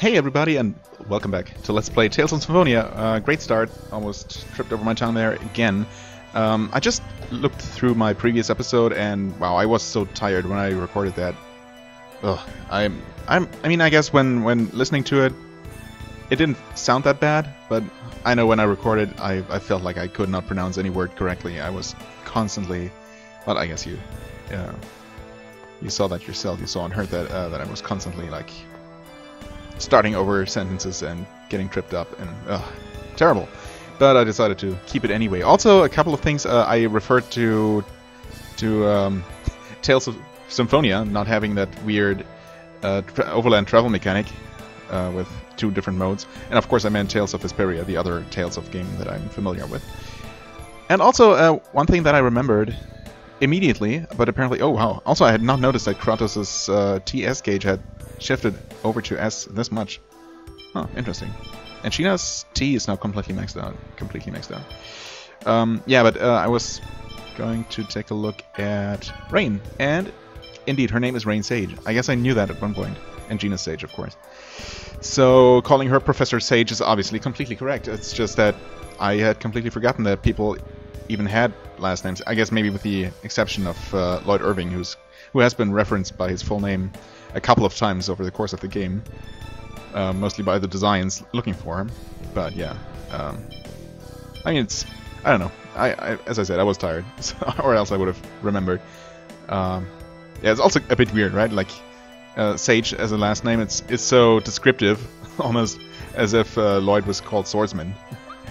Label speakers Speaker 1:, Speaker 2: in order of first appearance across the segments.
Speaker 1: Hey everybody, and welcome back to Let's Play Tales of Symphonia. Great start, almost tripped over my tongue there again. I just looked through my previous episode, and wow, I was so tired when I recorded that. Ugh, I mean, I guess when listening to it, it didn't sound that bad, but I know when I recorded, I felt like I could not pronounce any word correctly. I was constantly, well, I guess you saw that yourself. You saw and heard that that I was constantly like starting over sentences and getting tripped up, and terrible. But I decided to keep it anyway. Also, a couple of things I referred to Tales of Symphonia not having that weird overland travel mechanic with two different modes, and of course I meant Tales of Vesperia, the other Tales of game that I'm familiar with. And also one thing that I remembered immediately, but apparently, oh wow, also I had not noticed that Kratos' TS gauge had shifted over to S this much. Oh, interesting. And Sheena's T is now completely maxed out. Yeah, but I was going to take a look at Rain, and indeed, her name is Rain Sage. I guess I knew that at one point. And Gina's Sage, of course. So calling her Professor Sage is obviously completely correct. It's just that I had completely forgotten that people even had last names. I guess maybe with the exception of Lloyd Irving, who has been referenced by his full name a couple of times over the course of the game. Mostly by the designs looking for him. But yeah. I mean, I don't know. As I said, I was tired. Or else I would have remembered. Yeah, it's also a bit weird, right? Like, Sage as a last name, it's so descriptive, almost as if Lloyd was called Swordsman.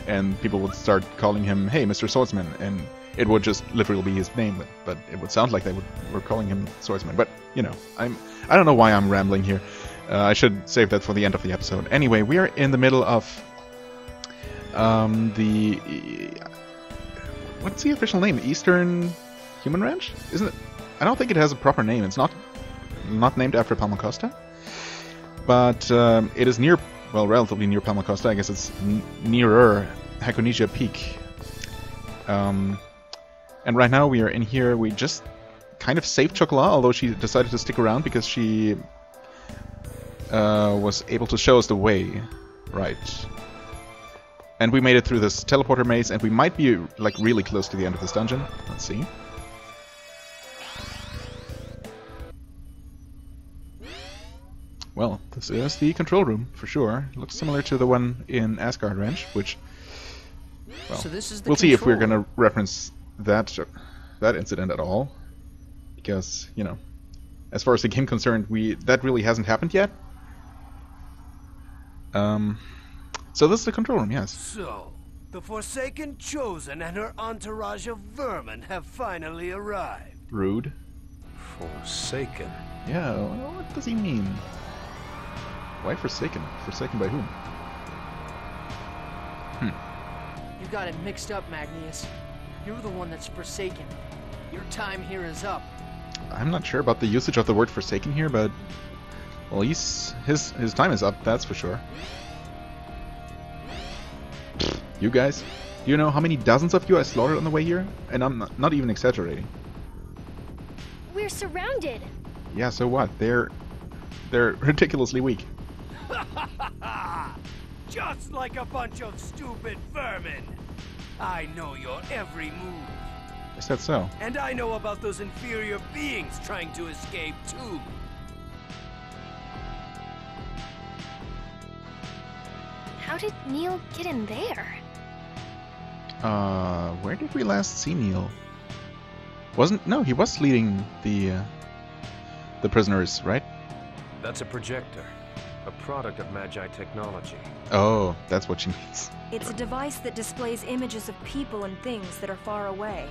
Speaker 1: And people would start calling him, hey, Mr. Swordsman, and it would just literally be his name, but it would sound like they were calling him Swordsman. But, you know, I don't know why I'm rambling here. I should save that for the end of the episode. Anyway, we are in the middle of what's the official name? Eastern Human Ranch? Isn't it? I don't think it has a proper name. It's not named after Palma Costa, but it is near, well, relatively near Palma Costa. I guess it's nearer Hakonesia Peak. And right now we are in here. We just kind of saved Chocolat, although she decided to stick around because she was able to show us the way. Right. And we made it through this teleporter maze, and we might be like really close to the end of this dungeon. Let's see. Well, this is the control room, for sure. Looks similar to the one in Asgard Ranch, which, well, so this is the we'll see if we're going to reference that incident at all. Because, you know, as far as the game concerned, that really hasn't happened yet. So this is the control room, yes.
Speaker 2: So, the Forsaken Chosen and her entourage of vermin have finally arrived.
Speaker 1: Rude.
Speaker 2: Forsaken?
Speaker 1: Yeah, what does he mean? Why Forsaken? Forsaken by whom?
Speaker 3: You got it mixed up, Magnius. You're the one that's forsaken. Your time here is up.
Speaker 1: I'm not sure about the usage of the word Forsaken here, but well, his time is up, that's for sure. You guys, do you know how many dozens of you I slaughtered on the way here? And I'm not even exaggerating.
Speaker 4: We're surrounded.
Speaker 1: Yeah, so what? They're ridiculously weak.
Speaker 2: Just like a bunch of stupid vermin. I know your every move.
Speaker 1: Is that so?
Speaker 2: And I know about those inferior beings trying to escape too.
Speaker 4: How did Neil get in there?
Speaker 1: Where did we last see Neil? No, he was leading the prisoners, right?
Speaker 5: That's a projector, a product of Magi technology.
Speaker 1: Oh, that's what she means.
Speaker 6: It's a device that displays images of people and things that are far away.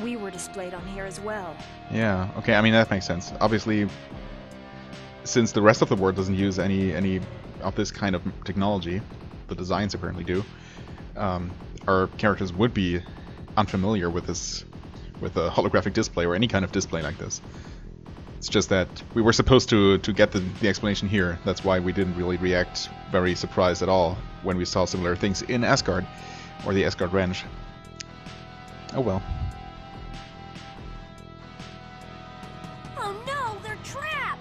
Speaker 6: We were displayed on here as well.
Speaker 1: Yeah, okay, I mean, that makes sense. Obviously, since the rest of the world doesn't use any of this kind of technology, the designs apparently do, our characters would be unfamiliar with a holographic display or any kind of display like this. It's just that we were supposed to get the explanation here. That's why we didn't really react very surprised at all when we saw similar things in Asgard, or the Asgard Ranch. Oh well.
Speaker 4: Oh no, they're trapped!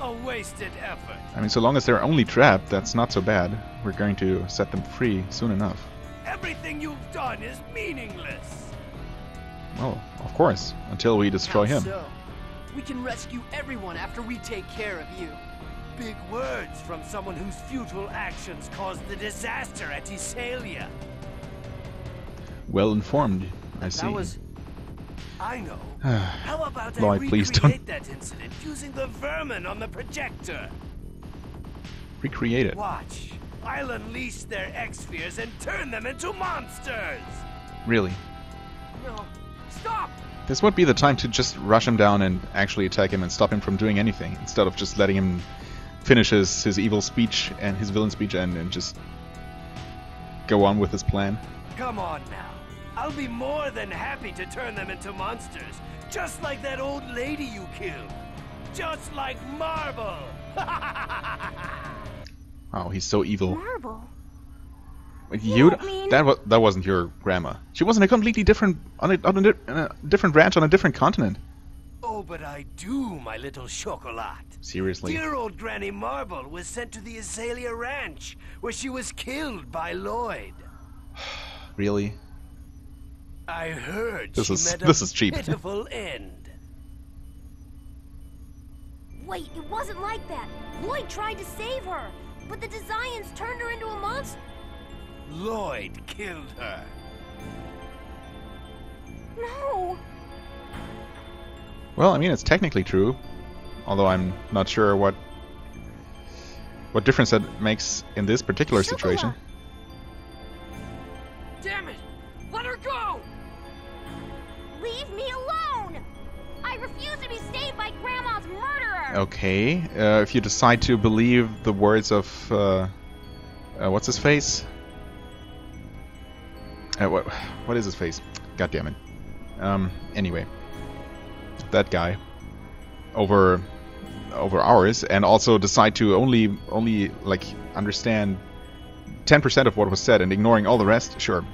Speaker 2: A wasted effort.
Speaker 1: I mean, so long as they're only trapped, that's not so bad. We're going to set them free soon enough.
Speaker 2: Everything you've done is meaningless.
Speaker 1: Well, of course, until we destroy him.
Speaker 3: So, we can rescue everyone after we take care of you.
Speaker 2: Big words from someone whose futile actions caused the disaster at Iselia.
Speaker 1: Well informed, I see.
Speaker 3: That was...
Speaker 2: I know. How about
Speaker 1: Lloyd,
Speaker 2: I
Speaker 1: please
Speaker 2: recreate
Speaker 1: don't
Speaker 2: that incident using the vermin on the projector?
Speaker 1: recreate it.
Speaker 2: Watch. I'll unleash their X-spheres and turn them into monsters.
Speaker 1: Really.
Speaker 3: No. Stop!
Speaker 1: This would be the time to just rush him down and actually attack him and stop him from doing anything, instead of just letting him finish his evil speech and his villain speech and just go on with his plan.
Speaker 2: Come on now. I'll be more than happy to turn them into monsters, just like that old lady you killed. Just like Marble.
Speaker 1: Oh, he's so evil.
Speaker 4: Marble.
Speaker 1: Wait, you?
Speaker 4: don't mean-
Speaker 1: That wasn't your grandma. She was on a completely different on a different ranch on a different continent.
Speaker 2: Oh, but I do, my little chocolat.
Speaker 1: Seriously.
Speaker 2: Dear old Granny Marble was sent to the Azalea Ranch, where she was killed by Lloyd.
Speaker 1: Really?
Speaker 2: I heard
Speaker 1: This
Speaker 2: she
Speaker 1: is-
Speaker 2: met
Speaker 1: this
Speaker 2: a
Speaker 1: is cheap.
Speaker 2: pitiful end.
Speaker 6: Wait, it wasn't like that. Lloyd tried to save her, but the Desians turned her into a monster.
Speaker 2: Lloyd killed her.
Speaker 6: No.
Speaker 1: Well, I mean, it's technically true, although I'm not sure what difference that makes in this particular situation.
Speaker 3: Damn it! Let her go!
Speaker 6: Leave me alone! I refuse to be saved by Grandma's murderer!
Speaker 1: Okay, if you decide to believe the words of what's his face? What is his face? God damn it. Anyway, that guy over ours, and also decide to only like understand 10% of what was said and ignoring all the rest. Sure,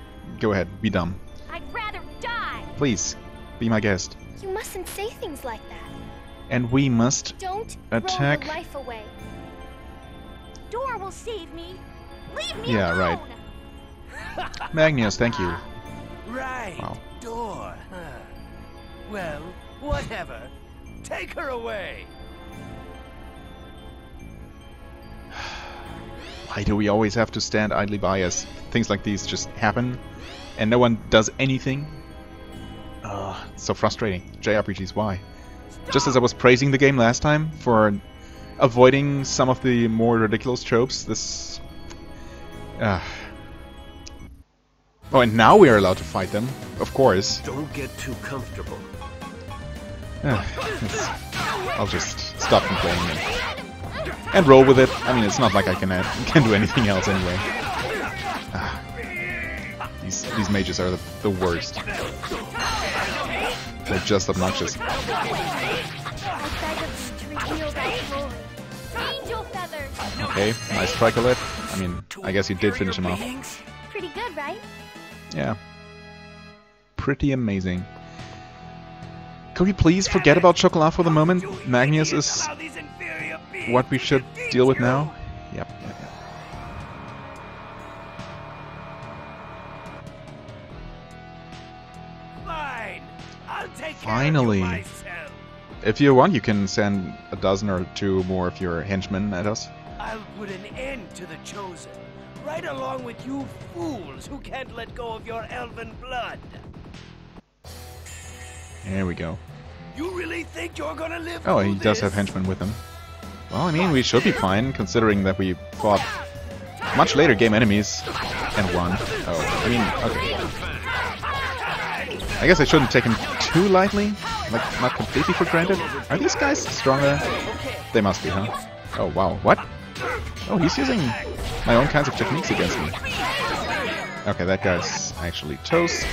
Speaker 1: go ahead, be dumb.
Speaker 6: I'd rather die!
Speaker 1: Please, be my guest.
Speaker 4: You mustn't say things like that.
Speaker 1: And we must
Speaker 4: Don't
Speaker 1: attack.
Speaker 4: throw your life away.
Speaker 6: Door will save me! Leave me
Speaker 1: Yeah,
Speaker 6: alone!
Speaker 1: right. Magnus, thank you.
Speaker 2: Right.
Speaker 1: Wow.
Speaker 2: Door, huh? Well, whatever. Take her away.
Speaker 1: Why do we always have to stand idly by as things like these just happen and no one does anything? It's so frustrating. JRPGs, why? Just as I was praising the game last time for avoiding some of the more ridiculous tropes, this... Oh, and now we are allowed to fight them, of course.
Speaker 5: Don't get too comfortable.
Speaker 1: I'll just stop complaining and roll with it. I mean, it's not like I can do anything else anyway. These mages are the worst. They're just obnoxious.
Speaker 6: I beg of you to reveal that glory. Angel feathers!
Speaker 1: Okay, nice try, Colette. I mean, I guess you did finish him off.
Speaker 4: Pretty good, right?
Speaker 1: Yeah. Pretty amazing. Could we please forget about Chocolat for the moment? Magnus is what we should deal with now? Yep.
Speaker 2: Fine. I'll take
Speaker 1: Finally.
Speaker 2: care of you myself.
Speaker 1: If you want, you can send a dozen or two more of your henchmen at us.
Speaker 2: I'll put an end to the Chosen, right along with you fools who can't let go of your elven blood.
Speaker 1: There we go.
Speaker 2: You really think you're gonna live
Speaker 1: Oh,
Speaker 2: through
Speaker 1: he does
Speaker 2: this?
Speaker 1: have henchmen with him. Well, I mean, we should be fine, considering that we fought much later game enemies and won. Oh, I mean, okay. I guess I shouldn't take him too lightly, like not completely for granted. Are these guys stronger? They must be, huh? Oh, wow. What? Oh, he's using my own kinds of techniques against me. Okay, that guy's actually toast.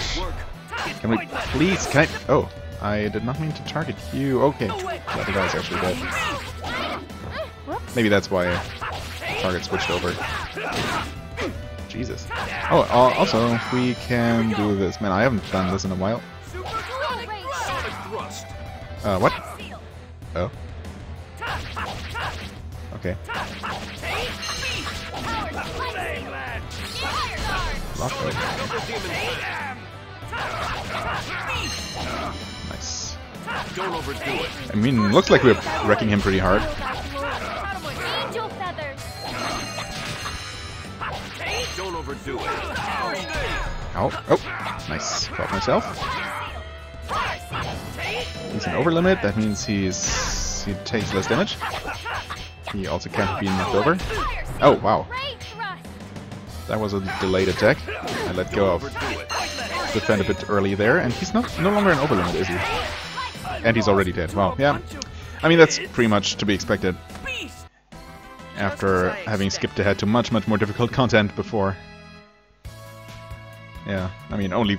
Speaker 1: Can we please... Oh, I did not mean to target you. Okay, that guy's actually dead. Maybe that's why target switched over. Jesus. Oh, also, we can do this. Man, I haven't done this in a while. What? Oh. Okay. Block. Nice.
Speaker 5: Don't overdo it.
Speaker 1: I mean, looks like we're wrecking him pretty hard.
Speaker 4: Angel feathers.
Speaker 5: Don't overdo it.
Speaker 1: Oh, oh, nice. Got myself. He's an over limit. That means he takes less damage. He also can't be knocked over. Oh, wow. That was a delayed attack. I let go of defend a bit early there, and he's no longer an over limit, is he? And he's already dead. Wow, yeah. I mean, that's pretty much to be expected after having skipped ahead to much more difficult content before. Yeah, I mean, only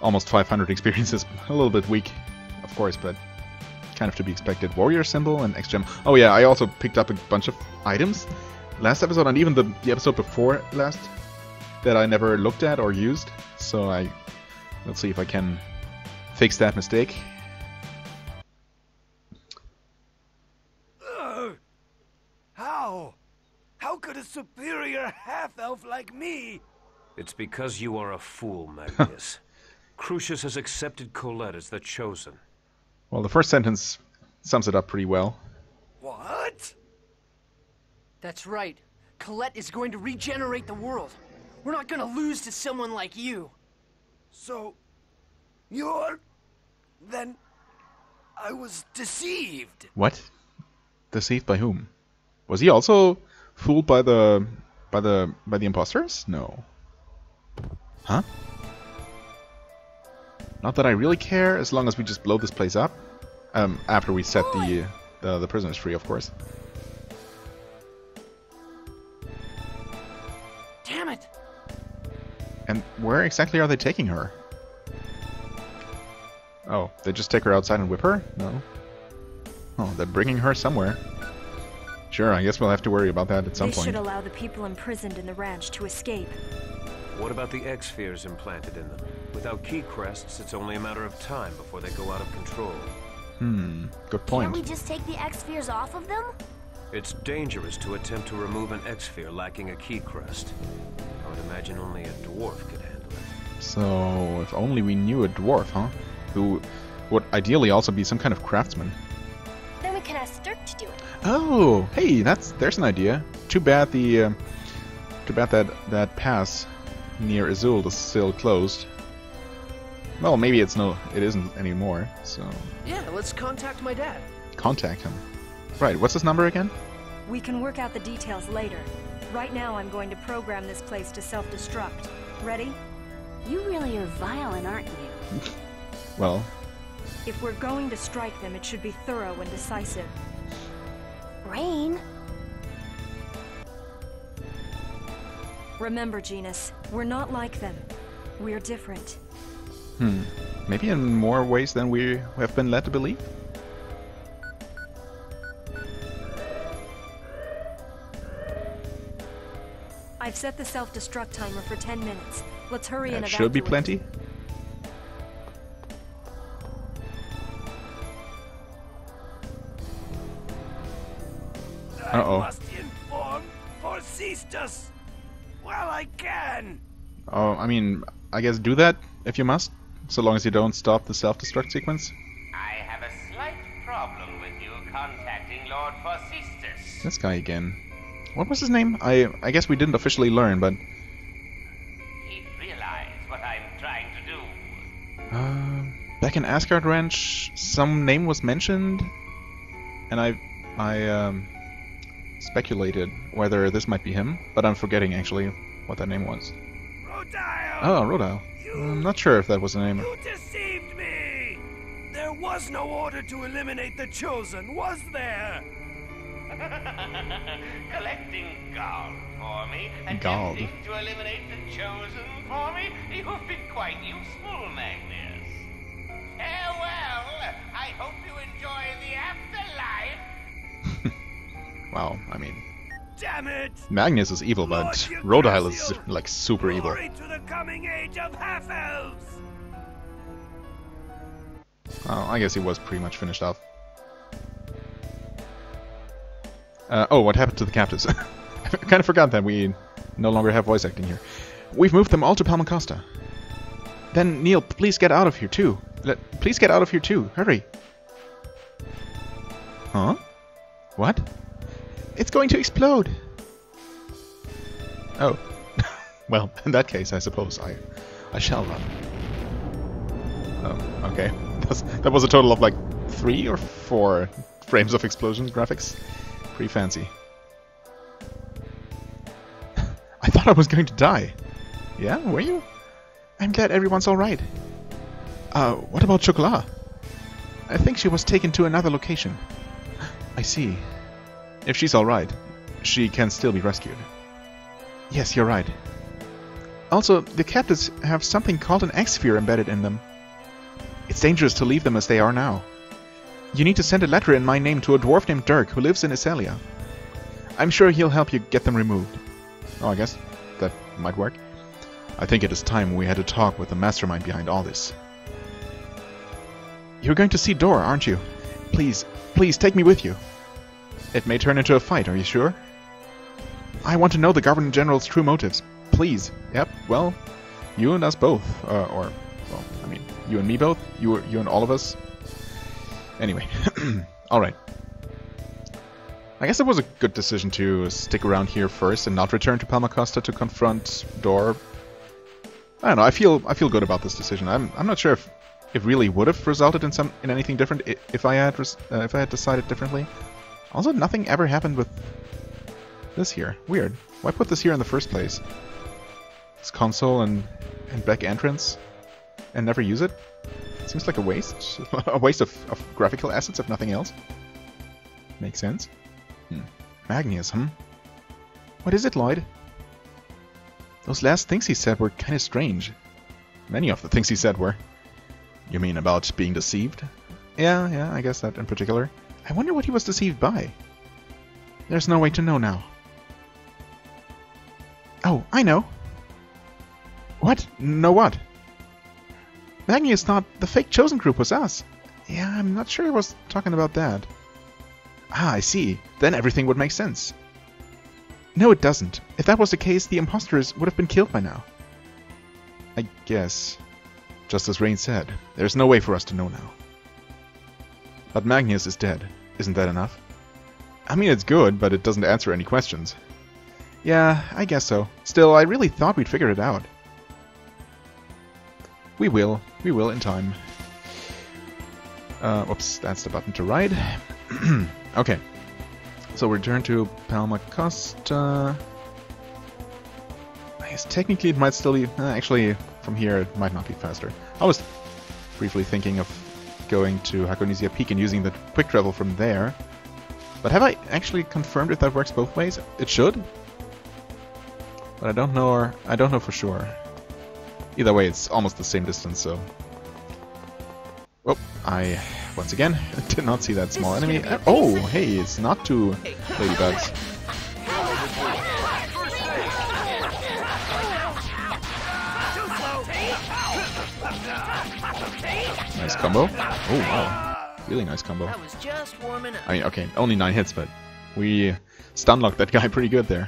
Speaker 1: almost 500 experiences. A little bit weak, of course, but kind of to be expected. Warrior symbol and X-Gem. Oh yeah, I also picked up a bunch of items last episode, and even the episode before last, that I never looked at or used. So let's see if I can fix that mistake.
Speaker 2: How? How could a superior half-elf like me?
Speaker 5: It's because you are a fool, Magnus. Crucius has accepted Colette as the chosen.
Speaker 1: Well, the first sentence sums it up pretty well.
Speaker 2: What?
Speaker 3: That's right. Colette is going to regenerate the world. We're not gonna lose to someone like you.
Speaker 2: So, you're... Then... I was deceived.
Speaker 1: What? Deceived by whom? Was he also fooled by the imposters? No. Huh? Not that I really care, as long as we just blow this place up. After we set the prisoners free, of course.
Speaker 3: Damn it!
Speaker 1: And where exactly are they taking her? Oh, they just take her outside and whip her? No. Oh, they're bringing her somewhere. Sure, I guess we'll have to worry about that at some point.
Speaker 6: They should allow the people imprisoned in the ranch to escape.
Speaker 5: What about the X-spheres implanted in them? Without key crests, it's only a matter of time before they go out of control.
Speaker 1: Good point.
Speaker 4: Can't we just take the X-spheres off of them?
Speaker 5: It's dangerous to attempt to remove an X-sphere lacking a key crest. I would imagine only a dwarf could handle it.
Speaker 1: So, if only we knew a dwarf, huh? Who would ideally also be some kind of craftsman.
Speaker 4: Then we can ask Dirk to do it.
Speaker 1: Oh, hey, there's an idea. Too bad that pass near Azul is still closed. Well, maybe it isn't anymore. So
Speaker 3: Yeah, let's contact my dad.
Speaker 1: contact him. Right, what's his number again?
Speaker 6: We can work out the details later. Right now I'm going to program this place to self-destruct. Ready?
Speaker 4: You really are violent, aren't you?
Speaker 1: Well,
Speaker 6: If we're going to strike them, it should be thorough and decisive.
Speaker 4: Rain?
Speaker 6: Remember, Genus, we're not like them. We're different.
Speaker 1: maybe in more ways than we have been led to believe?
Speaker 6: I've set the self-destruct timer for 10 minutes. Let's hurry and
Speaker 1: That
Speaker 6: evacuate.
Speaker 1: should be plenty.
Speaker 2: I
Speaker 1: Uh-oh.
Speaker 2: must inform Forcistus while I can.
Speaker 1: Oh, I mean, I guess do that if you must, so long as you don't stop the self-destruct sequence.
Speaker 7: I have a slight problem with you contacting Lord Forcistus.
Speaker 1: This guy again. What was his name? I guess we didn't officially learn, but
Speaker 7: He'd realize what I'm trying to do.
Speaker 1: back in Asgard Ranch, some name was mentioned, and I speculated whether this might be him, but I'm forgetting actually what that name was.
Speaker 2: Rodile!
Speaker 1: Oh, Rodile. I'm not sure if that was the name.
Speaker 2: You deceived me! There was no order to eliminate the Chosen, was there?
Speaker 7: Collecting gold for me,
Speaker 1: Gold.
Speaker 7: attempting to eliminate the Chosen for me. You've been quite useful, Magnus. Farewell. I hope you enjoy the afterlife.
Speaker 1: Wow, I mean,
Speaker 2: Damn it!
Speaker 1: Magnus is evil, but
Speaker 2: Lord
Speaker 1: Rodile is
Speaker 2: Yggdrasil,
Speaker 1: like super evil.
Speaker 2: Glory to the coming age of half-elves!
Speaker 1: Oh, I guess he was pretty much finished off. Oh, what happened to the captives? I kind of forgot that we no longer have voice acting here. We've moved them all to Palma Costa. Then, Neil, please get out of here too. Please get out of here too. Hurry. Huh? What? It's going to explode. Oh. Well, in that case, I suppose I shall run. Oh, okay. That was a total of like 3 or 4 frames of explosion graphics. Pretty fancy. I thought I was going to die. Yeah, were you? I'm glad everyone's alright. What about Chocolat? I think she was taken to another location. I see. If she's alright, she can still be rescued. Yes, you're right. Also, the captives have something called an X-sphere embedded in them. It's dangerous to leave them as they are now. You need to send a letter in my name to a dwarf named Dirk who lives in Iselia. I'm sure he'll help you get them removed. Oh, I guess that might work. I think it is time we had a talk with the mastermind behind all this. You're going to see Dor, aren't you? Please, please take me with you. It may turn into a fight, are you sure? I want to know the Governor General's true motives. Please. Yep, well, you and us both. Well, I mean, you and me both. You and all of us. Anyway, alright. I guess it was a good decision to stick around here first and not return to Palma Costa to confront Dor. I don't know, I feel good about this decision. I'm not sure if it really would have resulted in anything different if I had decided differently. Also, nothing ever happened with this here. Weird. Why put this here in the first place? This console and back entrance and never use it? Seems like a waste. A waste of graphical assets, if nothing else. Makes sense. Magnius, What is it, Lloyd? Those last things he said were kind of strange. Many of the things he said were. You mean about being deceived? Yeah, I guess that in particular. I wonder what he was deceived by. There's no way to know now. Oh, I know. What? Know what? Magnius thought the fake Chosen group was us. Yeah, I'm not sure I was talking about that. Ah, I see. Then everything would make sense. No, it doesn't. If that was the case, the imposters would have been killed by now. I guess. Just as Rain said, there's no way for us to know now. But Magnius is dead. Isn't that enough? I mean, it's good, but it doesn't answer any questions. Yeah, I guess so. Still, I really thought we'd figure it out. We will. We will in time. Whoops, that's the button to ride. Okay. So return to Palma Costa. I guess technically it might still be... actually, from here it might not be faster. I was briefly thinking of going to Hakonisia Peak and using the quick travel from there. But have I actually confirmed if that works both ways? It should. But I don't know for sure. Either way, it's almost the same distance, so... Oh, I, once again, did not see that small enemy. Oh, hey, it's not two ladybugs. Nice combo. Oh, wow. Really nice combo.
Speaker 3: I was just warming up.
Speaker 1: I mean, okay, only 9 hits, but we stun-locked that guy pretty good there.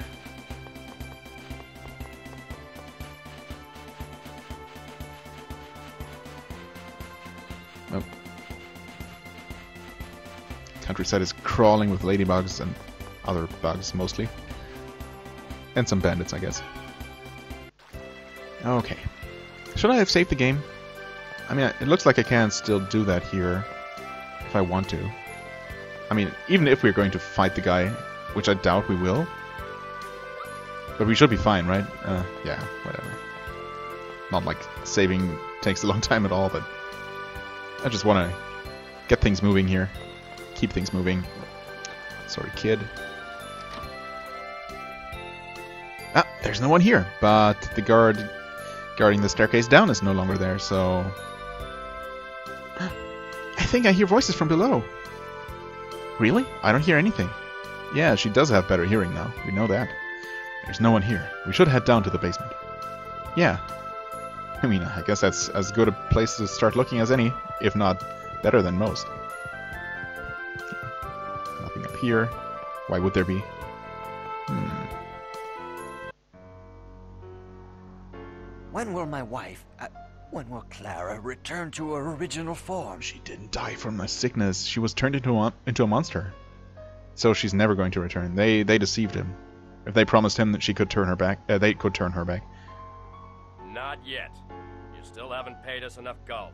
Speaker 1: Oh. Countryside is crawling with ladybugs and other bugs, mostly. And some bandits, I guess. Okay. Should I have saved the game? I mean, it looks like I can still do that here if I want to. I mean, even if we're going to fight the guy, which I doubt we will. But we should be fine, right? Yeah, whatever. Not like saving takes a long time at all, but I just want to get things moving here. Keep things moving. Sorry, kid. Ah, there's no one here, but the guard guarding the staircase down is no longer there, so... I think I hear voices from below. Really? I don't hear anything. Yeah, she does have better hearing now. We know that. There's no one here. We should head down to the basement. Yeah. I mean, I guess that's as good a place to start looking as any, if not better than most. Nothing up here. Why would there be?
Speaker 8: When will my wife, when will Clara return to her original form?
Speaker 1: She didn't die from a sickness. She was turned into a monster. So she's never going to return. They deceived him. If they promised him that she could turn her back, they could turn her back.
Speaker 9: Not yet. You still haven't paid us enough gold.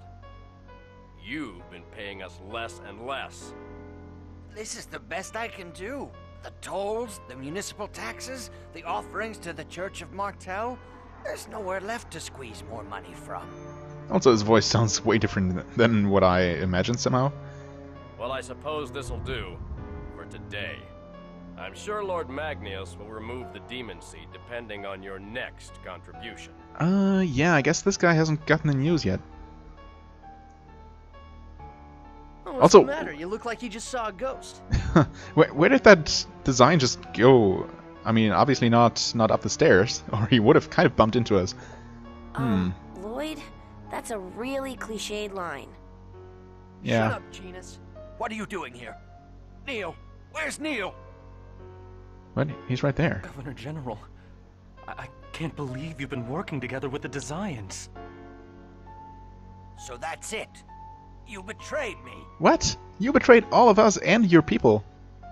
Speaker 9: You've been paying us less and less.
Speaker 8: This is the best I can do. The tolls, the municipal taxes, the offerings to the Church of Martel. There's nowhere left to squeeze more money from.
Speaker 1: Also, his voice sounds way different than what I imagined somehow.
Speaker 9: Well, I suppose this'll do for today. I'm sure Lord Magnius will remove the demon seed depending on your next contribution.
Speaker 1: Yeah, I guess this guy hasn't gotten the news yet.
Speaker 3: Oh, what's
Speaker 1: Also,
Speaker 3: the matter? You look like you just saw a ghost.
Speaker 1: where did that design just go? I mean, obviously not up the stairs, or he would have kind of bumped into us.
Speaker 10: Lloyd, that's a really cliched line.
Speaker 1: Yeah.
Speaker 3: Shut up, Genus.
Speaker 8: What are you doing here? Neil! Where's Neil?
Speaker 1: What? He's right there.
Speaker 11: Governor General, I can't believe you've been working together with the Designs.
Speaker 8: So that's it. You betrayed me.
Speaker 1: What? You betrayed all of us and your people.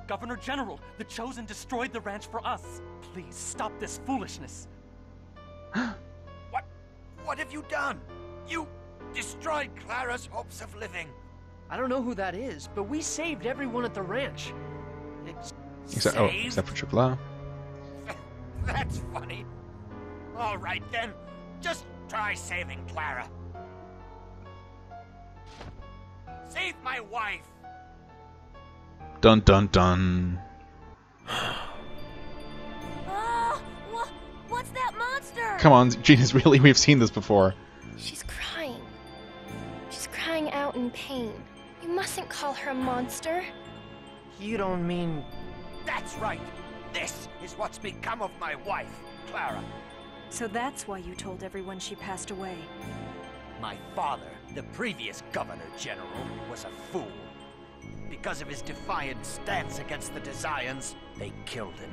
Speaker 11: Governor General, the Chosen destroyed the ranch for us. Please stop this foolishness.
Speaker 8: What have you done? You destroyed Clara's hopes of living.
Speaker 3: I don't know who that is, but we saved everyone at the ranch.
Speaker 1: Except for Triple A.
Speaker 8: That's funny. All right then, just try saving Clara. Save my wife.
Speaker 1: Dun dun dun.
Speaker 10: What's that monster?
Speaker 1: Come on, Genus, really? We've seen this before.
Speaker 4: She's crying. She's crying out in pain. You mustn't call her a monster.
Speaker 3: You don't mean...
Speaker 8: That's right. This is what's become of my wife, Clara.
Speaker 6: So that's why you told everyone she passed away.
Speaker 8: My father, the previous Governor General, was a fool. Because of his defiant stance against the Dezions, they killed him.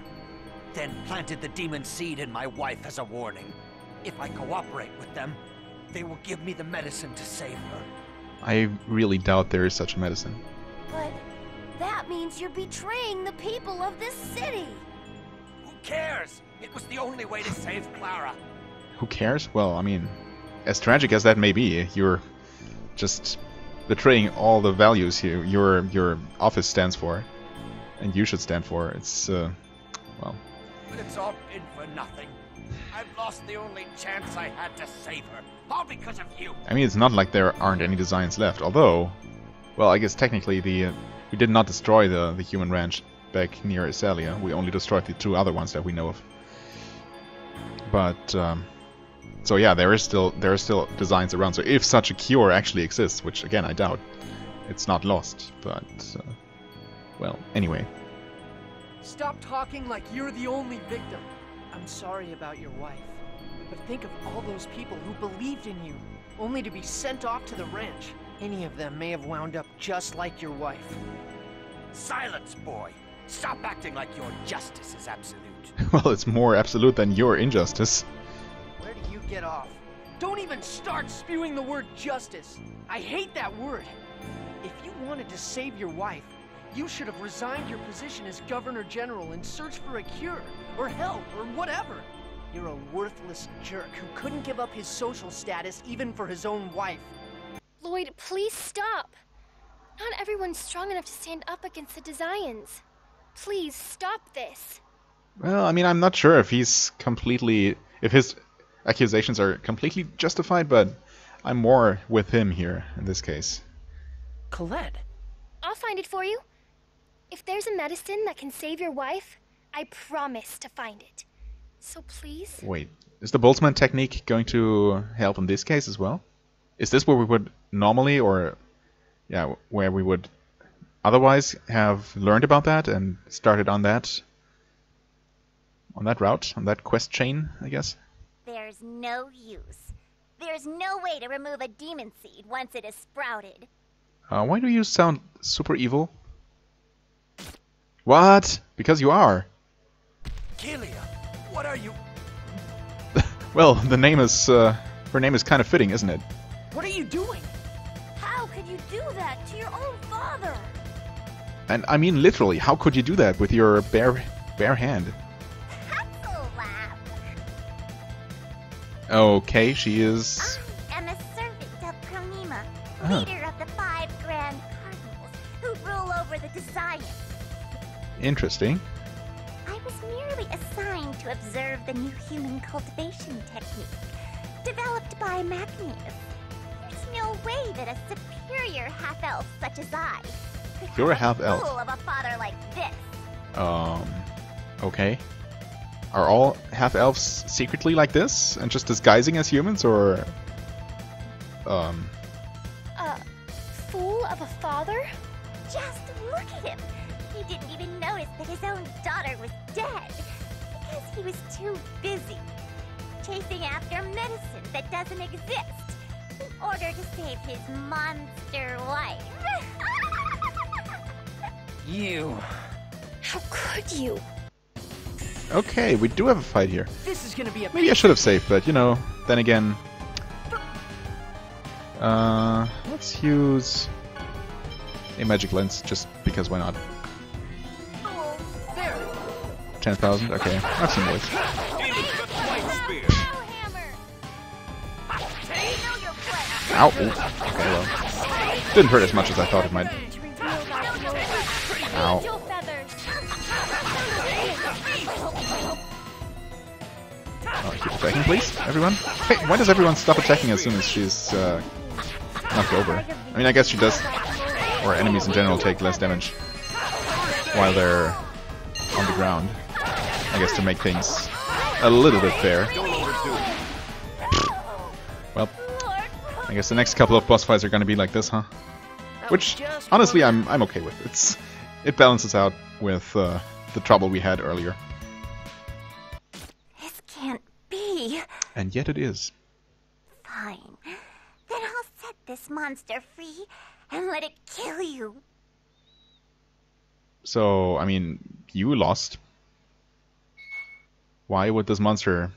Speaker 8: Then planted the demon seed in my wife as a warning. If I cooperate with them, they will give me the medicine to save her.
Speaker 1: I really doubt there is such a medicine.
Speaker 10: But that means you're betraying the people of this city.
Speaker 8: Who cares? It was the only way to save Clara.
Speaker 1: Who cares? Well, I mean, as tragic as that may be, you're just betraying all the values your office stands for, and you should stand for. It's well.
Speaker 8: But it's all been for nothing. I've lost the only chance I had to save her, all because of you.
Speaker 1: I mean, it's not like there aren't any designs left. Although, well, I guess technically we did not destroy the human ranch back near Isalia. We only destroyed the two other ones that we know of. But so yeah, there are still designs around. So if such a cure actually exists, which again I doubt, it's not lost. But well, anyway.
Speaker 3: Stop talking like you're the only victim. I'm sorry about your wife, but think of all those people who believed in you, only to be sent off to the ranch. Any of them may have wound up just like your wife.
Speaker 8: Silence, boy! Stop acting like your justice is absolute.
Speaker 1: Well, it's more absolute than your injustice.
Speaker 3: Where do you get off? Don't even start spewing the word justice. I hate that word. If you wanted to save your wife, you should have resigned your position as Governor General and searched for a cure, or help, or whatever. You're a worthless jerk who couldn't give up his social status even for his own wife.
Speaker 4: Lloyd, please stop. Not everyone's strong enough to stand up against the Dezions. Please stop this.
Speaker 1: Well, I mean, I'm not sure if his accusations are completely justified, but I'm more with him here in this case.
Speaker 3: Colette.
Speaker 4: I'll find it for you. If there's a medicine that can save your wife, I promise to find it. So please?
Speaker 1: Wait, is the Boltzmann technique going to help in this case as well? Is this where we would normally, or yeah, where we would otherwise have learned about that and started on that route, on that quest chain, I guess?
Speaker 10: There's no use. There's no way to remove a demon seed once it is sprouted.
Speaker 1: Why do you sound super evil? What? Because you are.
Speaker 8: Kelia, what are you?
Speaker 1: Well, the name is, her name is kind of fitting, isn't it?
Speaker 3: What are you doing?
Speaker 6: How could you do that to your own father?
Speaker 1: And I mean literally, how could you do that with your bare hand? Okay, she is...
Speaker 10: I am a servant of Chronema,
Speaker 1: Oh.
Speaker 10: leader of the 5 Grand Cardinals, who rule over the Desires.
Speaker 1: Interesting.
Speaker 10: I was merely assigned to observe the new human cultivation technique, developed by Magnius. There's no way that a superior half-elf such as I could
Speaker 1: You're a
Speaker 10: have
Speaker 1: half-elf.
Speaker 10: fool of a father like this.
Speaker 1: Okay. Are all half-elves secretly like this? And just disguising as humans, or...
Speaker 4: Fool of a father?
Speaker 10: Just look at him. He didn't even notice that his own daughter was dead because he was too busy chasing after medicine that doesn't exist in order to save his monster wife.
Speaker 3: You.
Speaker 4: How could you?
Speaker 1: Okay, we do have a fight here.
Speaker 3: This is gonna be a
Speaker 1: Maybe I should have saved, but you know, then again... let's use a magic lens, just because why not?
Speaker 3: there.
Speaker 1: 10,000? Okay, I've seen those. Ow! Ooh. Okay, well. Didn't hurt as much as I thought it might. Ow. Keep attacking, please, everyone. Hey, why does everyone stop attacking as soon as she's knocked over? I mean, I guess she does, or enemies in general take less damage while they're on the ground. I guess to make things a little bit fair. Well, I guess the next couple of boss fights are gonna be like this, huh? Which, honestly, I'm okay with. It balances out with the trouble we had earlier.
Speaker 10: This can't be.
Speaker 1: And yet it is.
Speaker 10: Fine. Then I'll set this monster free and let it kill you.
Speaker 1: So, I mean, you lost. Why would this monster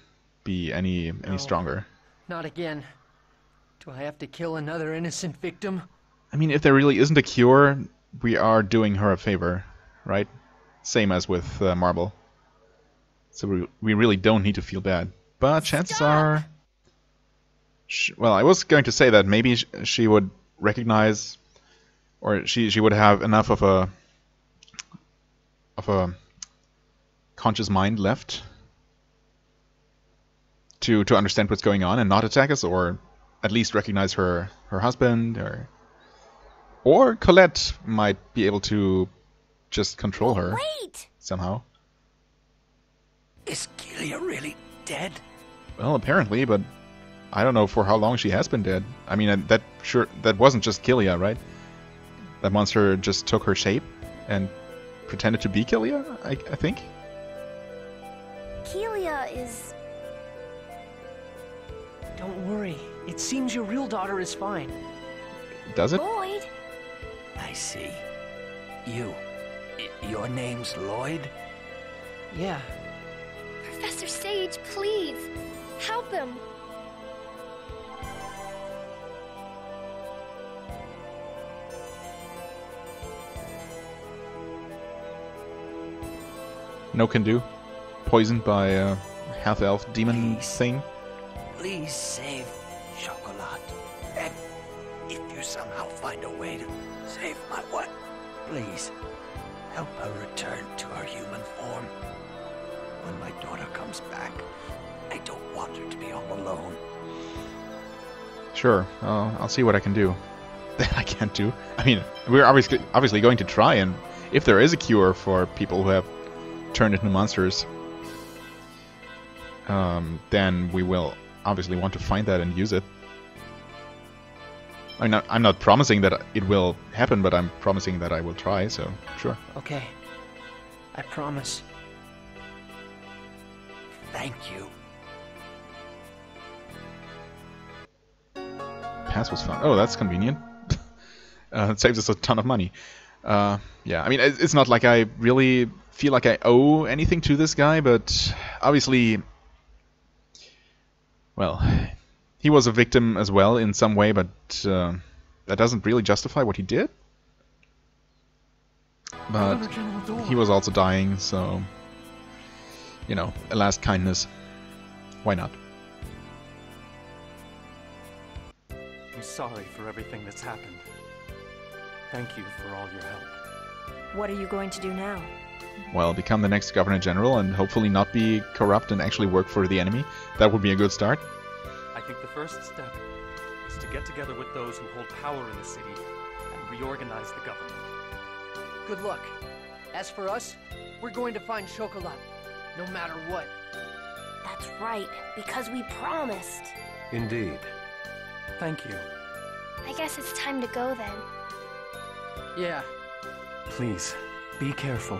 Speaker 1: be any stronger?
Speaker 3: Not again. Do I have to kill another innocent victim?
Speaker 1: I mean, if there really isn't a cure, we are doing her a favor, right? Same as with Marble. So we really don't need to feel bad. But chances are... well, I was going to say that maybe she would recognize, or she would have enough of a conscious mind left to understand what's going on and not attack us, or at least recognize her husband, or Colette might be able to just control her somehow.
Speaker 8: Is Kelia really dead?
Speaker 1: Well, apparently, but I don't know for how long she has been dead. I mean, that wasn't just Kelia, right? That monster just took her shape and pretended to be Kelia, I think.
Speaker 6: Kelia is...
Speaker 3: Don't worry. It seems your real daughter is fine.
Speaker 1: Does it?
Speaker 6: Lloyd?
Speaker 8: I see. Your name's Lloyd?
Speaker 3: Yeah.
Speaker 4: Professor Sage, please. Help him.
Speaker 1: No can do. Poisoned by a half-elf demon thing.
Speaker 8: Please save Chocolat. And if you somehow find a way to save my wife, please help her return to her human form. When my daughter comes back, I don't want her to be all alone.
Speaker 1: Sure, I'll see what I can do. That I can't do. I mean, we're obviously going to try, and if there is a cure for people who have turned into monsters, then we will obviously want to find that and use it. I'm not promising that it will happen, but I'm promising that I will try, so sure.
Speaker 3: Okay. I promise.
Speaker 8: Thank you.
Speaker 1: Pass was found. Oh, that's convenient. It saves us a ton of money. Yeah, I mean, it's not like I really feel like I owe anything to this guy, but obviously, well, he was a victim as well in some way, but that doesn't really justify what he did. But he was also dying, so, you know, a last kindness. Why not?
Speaker 11: I'm sorry for everything that's happened. Thank you for all your help.
Speaker 6: What are you going to do now?
Speaker 1: Well, become the next Governor General and hopefully not be corrupt and actually work for the enemy. That would be a good start.
Speaker 11: I think the first step is to get together with those who hold power in the city and reorganize the government.
Speaker 3: Good luck. As for us, we're going to find Chocolat, no matter what.
Speaker 4: That's right, because we promised.
Speaker 5: Indeed.
Speaker 11: Thank you.
Speaker 4: I guess it's time to go then.
Speaker 3: Yeah.
Speaker 11: Please, be careful.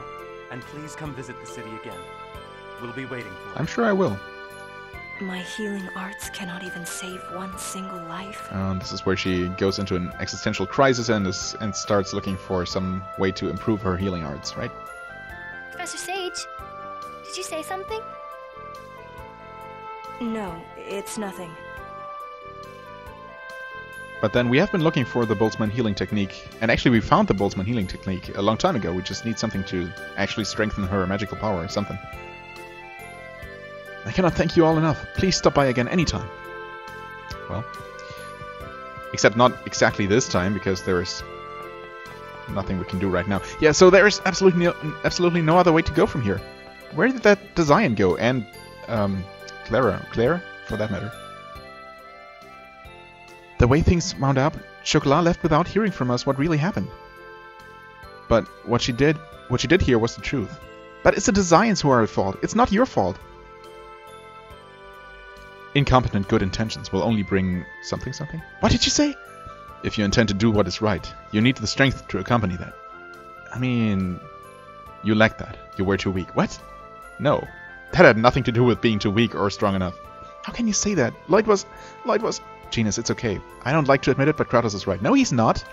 Speaker 11: And please come visit the city again. We'll be waiting for you.
Speaker 1: I'm sure I will.
Speaker 6: My healing arts cannot even save one single life.
Speaker 1: This is where she goes into an existential crisis and starts looking for some way to improve her healing arts, right?
Speaker 4: Professor Sage, did you say something?
Speaker 6: No, it's nothing.
Speaker 1: But then we have been looking for the Boltzmann healing technique, and actually we found the Boltzmann healing technique a long time ago. We just need something to actually strengthen her magical power or something. I cannot thank you all enough. Please stop by again anytime. Well, except not exactly this time, because there is nothing we can do right now. Yeah, so there is absolutely no other way to go from here. Where did that design go? And Claire, for that matter. The way things wound up, Chocolat left without hearing from us what really happened. But what she did here was the truth. But it's the designs who are at fault. It's not your fault. Incompetent good intentions will only bring something. What did you say? If you intend to do what is right, you need the strength to accompany that. I mean, you lacked that. You were too weak. What? No. That had nothing to do with being too weak or strong enough. How can you say that? Lloyd was... Genus, it's okay. I don't like to admit it, but Kratos is right. No, he's not.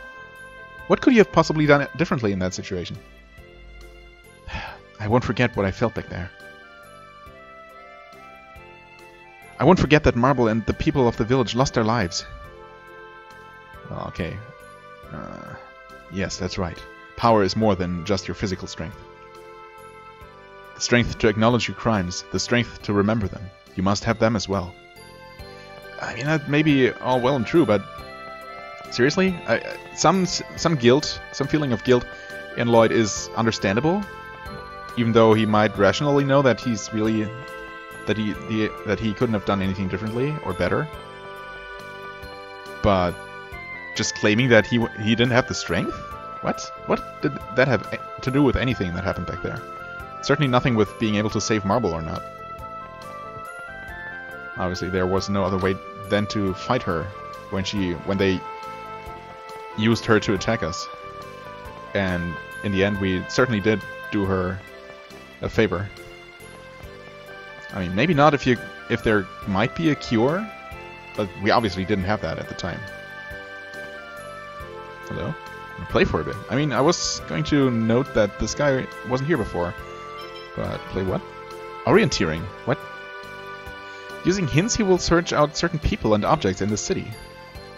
Speaker 1: What could you have possibly done differently in that situation? I won't forget what I felt back there. I won't forget that Marble and the people of the village lost their lives. Well, okay. Yes, that's right. Power is more than just your physical strength. The strength to acknowledge your crimes, the strength to remember them. You must have them as well. I mean, that may be all well and true, but seriously, some guilt, some feeling of guilt in Lloyd is understandable, even though he might rationally know that he's really that he couldn't have done anything differently or better. But just claiming that he didn't have the strength? What did that have to do with anything that happened back there? Certainly nothing with being able to save Marble or not. Obviously, there was no other way than to fight her when they used her to attack us. And in the end, we certainly did do her a favor. I mean, maybe not if there might be a cure, but we obviously didn't have that at the time. Hello? I'll play for a bit. I mean, I was going to note that this guy wasn't here before, but play what? Orienteering. What? Using hints, he will search out certain people and objects in the city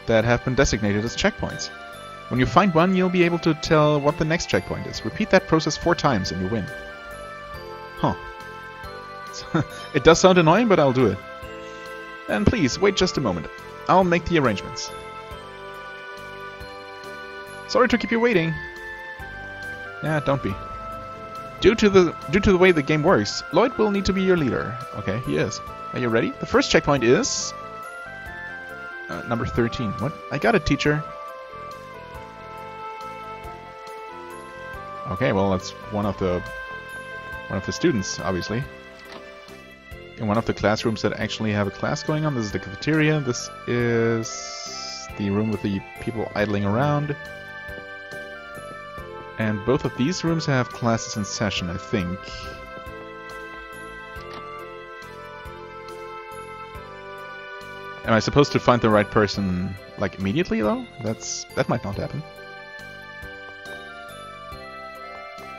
Speaker 1: that have been designated as checkpoints. When you find one, you'll be able to tell what the next checkpoint is. Repeat that process 4 times and you win. Huh. It does sound annoying, but I'll do it. And please, wait just a moment. I'll make the arrangements. Sorry to keep you waiting. Yeah, don't be. Due to the way the game works, Lloyd will need to be your leader. Okay, he is. Are you ready? The first checkpoint is number 13. What? I got it, teacher. Okay, well that's one of the students, obviously. In one of the classrooms that actually have a class going on. This is the cafeteria. This is the room with the people idling around. And both of these rooms have classes in session, I think. Am I supposed to find the right person, like, immediately, though? That might not happen.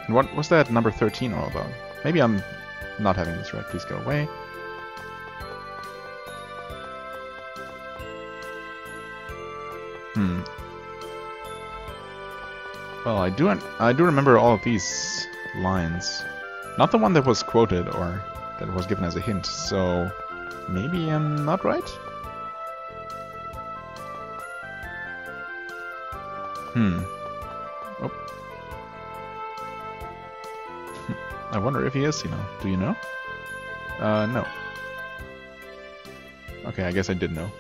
Speaker 1: And what was that number 13 all about? Maybe I'm not having this right. Please go away. Well, I do remember all of these lines. Not the one that was quoted or that was given as a hint, so maybe I'm not right? Oh. I wonder if he is, Do you know? No. Okay, I guess I did know.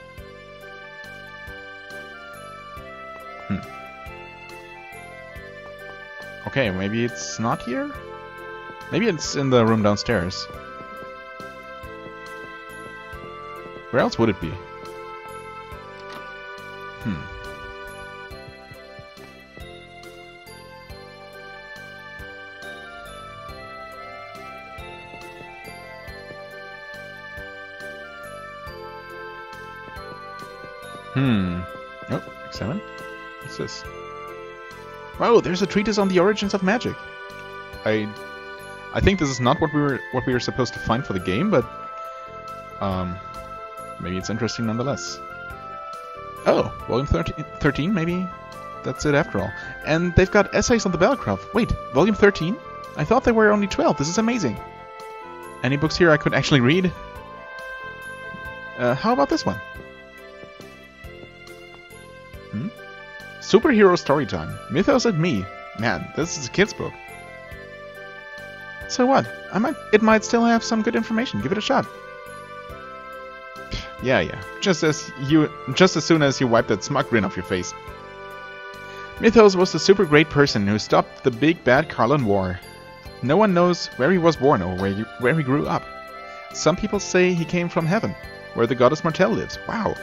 Speaker 1: Okay, maybe it's not here? Maybe it's in the room downstairs. Where else would it be? Oh, examine. What's this? Wow, there's a treatise on the origins of magic. I think this is not what we were supposed to find for the game, but maybe it's interesting nonetheless. Oh, volume 13, maybe that's it after all. And they've got essays on the Battlecraft. Wait, volume 13? I thought there were only 12. This is amazing. Any books here I could actually read? How about this one? Superhero Storytime. Mythos and Me. Man, this is a kid's book. So what? It might still have some good information. Give it a shot. Yeah. Just as soon as you wipe that smug grin off your face. Mythos was the super great person who stopped the big bad Karlan War. No one knows where he was born or where he grew up. Some people say he came from heaven, where the goddess Martel lives. Wow.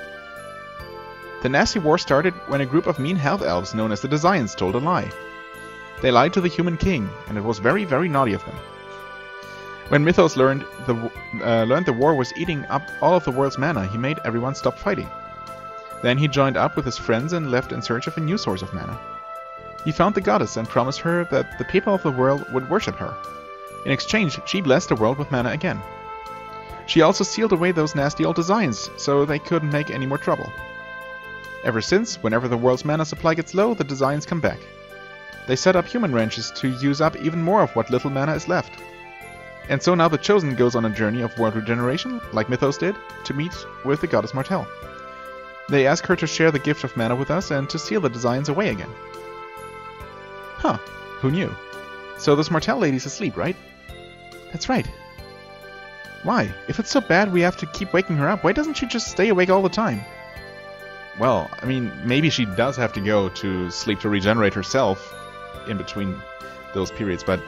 Speaker 1: The nasty war started when a group of mean half elves known as the Desians told a lie. They lied to the human king, and it was very, very naughty of them. When Mythos learned the war was eating up all of the world's mana, he made everyone stop fighting. Then he joined up with his friends and left in search of a new source of mana. He found the goddess and promised her that the people of the world would worship her. In exchange, she blessed the world with mana again. She also sealed away those nasty old Desians, so they couldn't make any more trouble. Ever since, whenever the world's mana supply gets low, the Desians come back. They set up human ranches to use up even more of what little mana is left. And so now the Chosen goes on a journey of world regeneration, like Mythos did, to meet with the goddess Martel. They ask her to share the gift of mana with us and to seal the Desians away again. Huh, who knew? So this Martel lady's asleep, right? That's right. Why? If it's so bad we have to keep waking her up, why doesn't she just stay awake all the time? Well, I mean, maybe she does have to go to sleep to regenerate herself in between those periods, but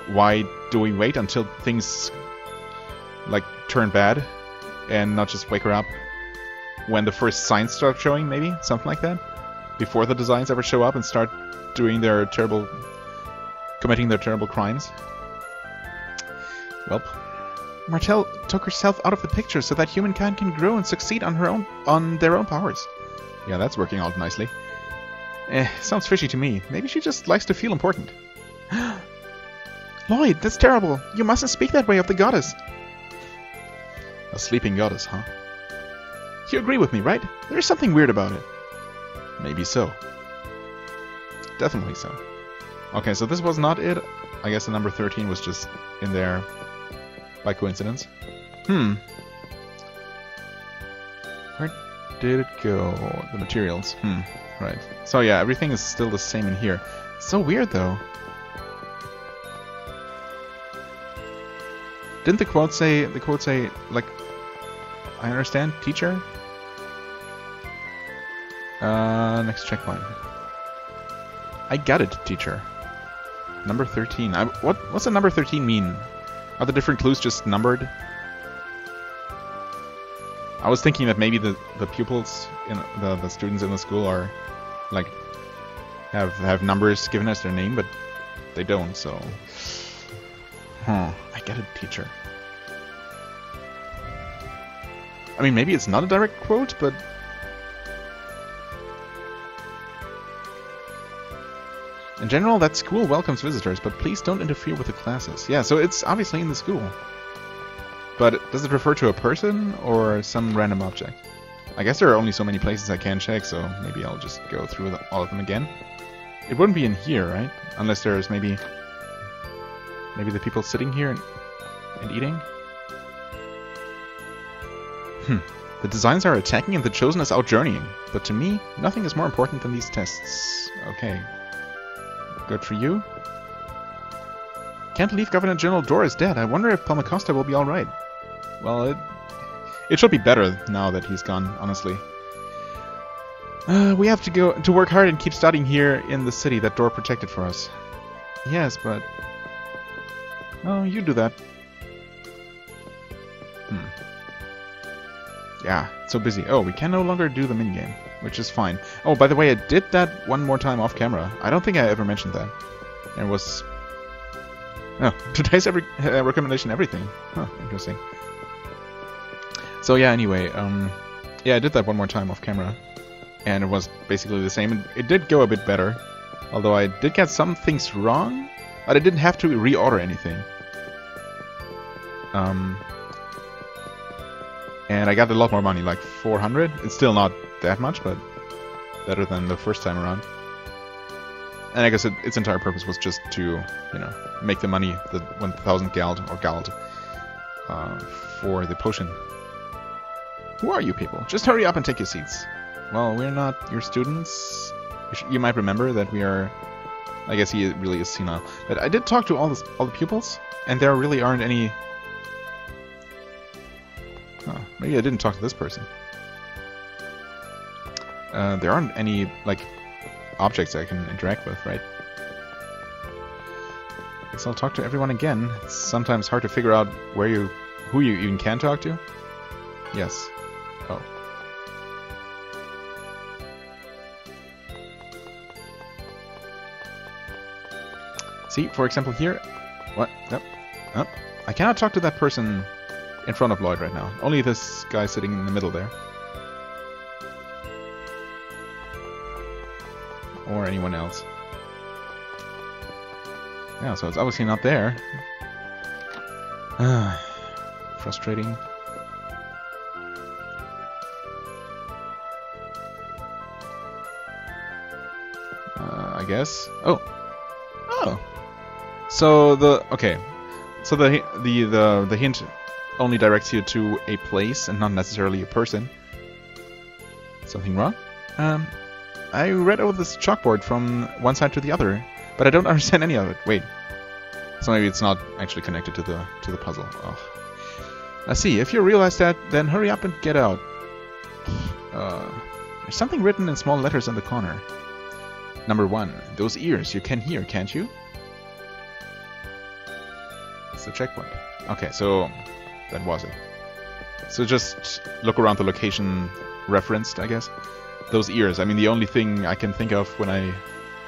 Speaker 1: why do we wait until things, like, turn bad and not just wake her up when the first signs start showing, maybe? Something like that? Before the Desians ever show up and start committing their terrible crimes? Welp. Martel took herself out of the picture so that humankind can grow and succeed on their own powers. Yeah, that's working out nicely. Sounds fishy to me. Maybe she just likes to feel important. Lloyd, that's terrible. You mustn't speak that way of the goddess. A sleeping goddess, huh? You agree with me, right? There's something weird about it. Maybe so. Definitely so. Okay, so this was not it. I guess the number 13 was just in there by coincidence. Where did it go? The materials. Right. So yeah, everything is still the same in here. So weird though. Didn't the quote say like, I understand, teacher? Next checkpoint. I got it, teacher. Number 13. What's the number 13 mean? Are the different clues just numbered? I was thinking that maybe the pupils in the students in the school are like have numbers given as their name, but they don't. So, I get it, teacher. I mean, maybe it's not a direct quote, but In general, that school welcomes visitors, but please don't interfere with the classes. Yeah, so it's obviously in the school. But does it refer to a person or some random object? I guess there are only so many places I can check, so maybe I'll just go through all of them again. It wouldn't be in here, right? Unless there's maybe the people sitting here and eating? The designs are attacking and the Chosen is out journeying. But to me, nothing is more important than these tests. Okay. Good for you. Can't believe Governor General Dor is dead. I wonder if Palmacosta will be alright. Well, it should be better now that he's gone, honestly. We have to go to work hard and keep studying here in the city that Dor protected for us. Yes, but... Oh, you do that. Yeah, so busy. Oh, we can no longer do the minigame, which is fine. Oh, by the way, I did that one more time off camera. I don't think I ever mentioned that. There was... Oh, today's recommendation everything. Huh, interesting. So yeah, anyway, yeah, I did that one more time off camera. And it was basically the same. It did go a bit better. Although I did get some things wrong, but I didn't have to reorder anything. And I got a lot more money, like 400. It's still not that much, but better than the first time around. And I guess its entire purpose was just to, you know, make the money, the 1,000 gald, or gald, for the potion. Who are you people? Just hurry up and take your seats. Well, we're not your students. You might remember that we are... I guess he really is senile. But I did talk to all the pupils, and there really aren't any... Oh, maybe I didn't talk to this person. There aren't any, like, objects I can interact with, right? Guess I'll talk to everyone again. It's sometimes hard to figure out who you even can talk to. Yes. Oh. See, for example here... What? Yep. Oh. I cannot talk to that person in front of Lloyd right now. Only this guy sitting in the middle there. Or anyone else. Yeah, so it's obviously not there. Frustrating. I guess. Oh. Oh. So the hint only directs you to a place and not necessarily a person. Something wrong? I read over this chalkboard from one side to the other, but I don't understand any of it. Wait. So maybe it's not actually connected to the puzzle. Oh. I see. If you realize that, then hurry up and get out. There's something written in small letters in the corner. Number 1. Those ears you can hear, can't you? It's the checkpoint. Okay, so that was it. So just look around the location referenced, I guess. Those ears. I mean, the only thing I can think of when I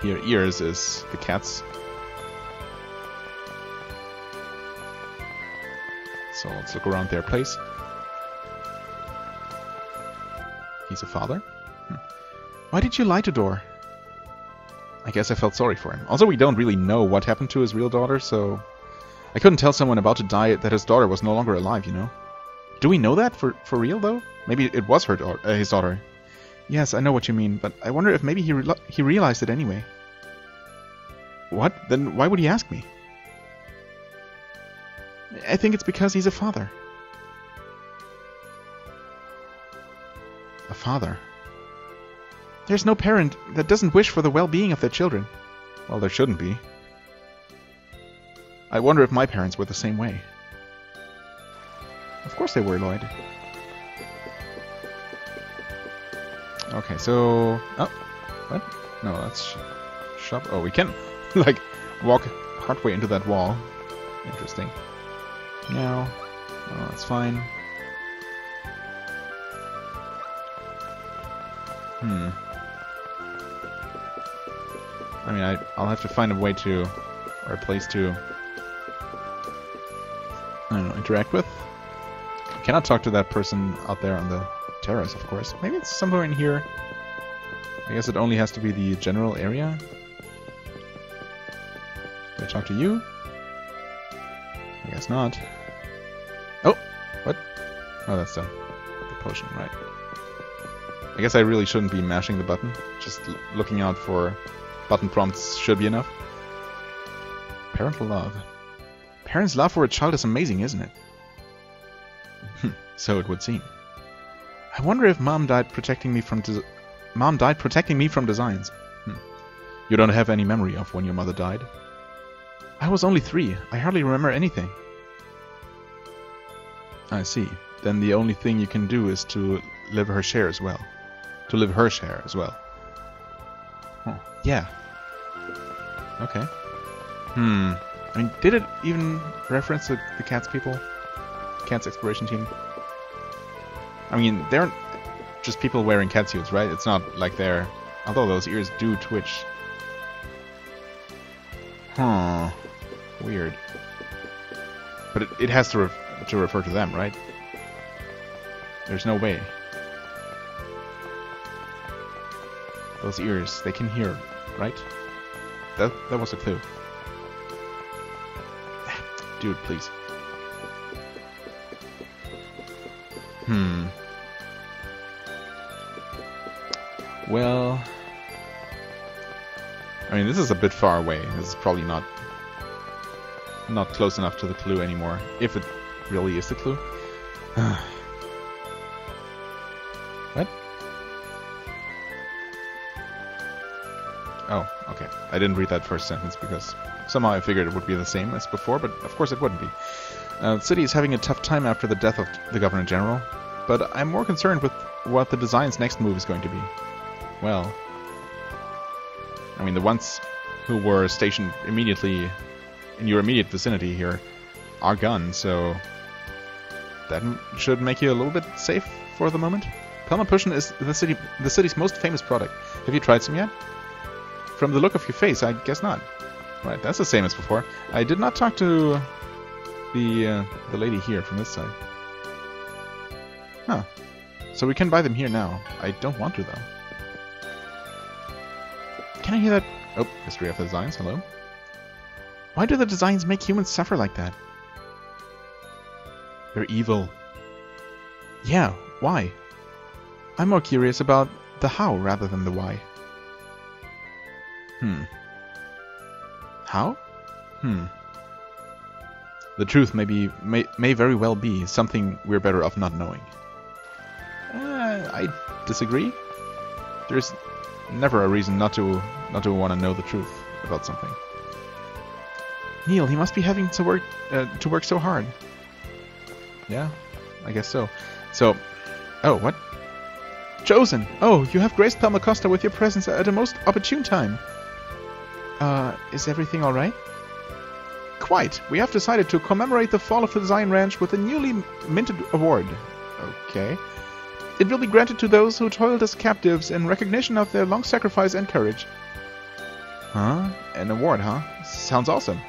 Speaker 1: hear ears is the cats. So let's look around their place. He's a father? Why did you lie to Dor? I guess I felt sorry for him. Also, we don't really know what happened to his real daughter, so... I couldn't tell someone about to die that his daughter was no longer alive, you know? Do we know that for real, though? Maybe it was his daughter. Yes, I know what you mean, but I wonder if maybe he realized it anyway. What? Then why would he ask me? I think it's because he's a father. A father? There's no parent that doesn't wish for the well-being of their children. Well, there shouldn't be. I wonder if my parents were the same way. Of course they were, Lloyd. Okay, so... Oh, what? No, that's shop. Oh, we can, like, walk halfway into that wall. Interesting. Now, oh, that's fine. I mean, I'll have to find a way to, or a place to, I don't know, interact with. I cannot talk to that person out there on the terrace, of course. Maybe it's somewhere in here. I guess it only has to be the general area. Can I talk to you? I guess not. Oh! What? Oh, that's the potion, right. I guess I really shouldn't be mashing the button. Just looking out for button prompts should be enough. Parental love. Parents' love for a child is amazing, isn't it? So it would seem. I wonder if Mom died protecting me from designs. You don't have any memory of when your mother died? I was only 3. I hardly remember anything. I see. Then the only thing you can do is to live her share as well. Huh. Yeah. Okay. I mean, did it even reference the Cats people? Cats exploration team? I mean, they're just people wearing cat suits, right? It's not like they're... Although those ears do twitch. Huh. Weird. But it has to refer to them, right? There's no way. Those ears, they can hear, right? That was a clue. Dude, please. Well... I mean, this is a bit far away. This is probably not close enough to the clue anymore. If it really is the clue. What? Oh, okay. I didn't read that first sentence because somehow I figured it would be the same as before, but of course it wouldn't be. The city is having a tough time after the death of the Governor General, but I'm more concerned with what the design's next move is going to be. Well... I mean, the ones who were stationed immediately in your immediate vicinity here are gone, so that should make you a little bit safe for the moment. Pelma Pushing is the city's most famous product. Have you tried some yet? From the look of your face, I guess not. Right, that's the same as before. I did not talk to the lady here from this side. Huh. So we can buy them here now. I don't want to, though. Can I hear that? Oh, history of the designs, hello. Why do the designs make humans suffer like that? They're evil. Yeah, why? I'm more curious about the how rather than the why. How? The truth may very well be something we're better off not knowing. I disagree. There's never a reason not to want to know the truth about something. Neil, he must be having to work so hard. Yeah, I guess so. So, oh, what? Chosen! Oh, you have graced Pelma Costa with your presence at a most opportune time. Is everything alright? Quite. We have decided to commemorate the fall of the Design Ranch with a newly minted award. Okay. It will be granted to those who toiled as captives in recognition of their long sacrifice and courage. Huh? An award, huh? Sounds awesome.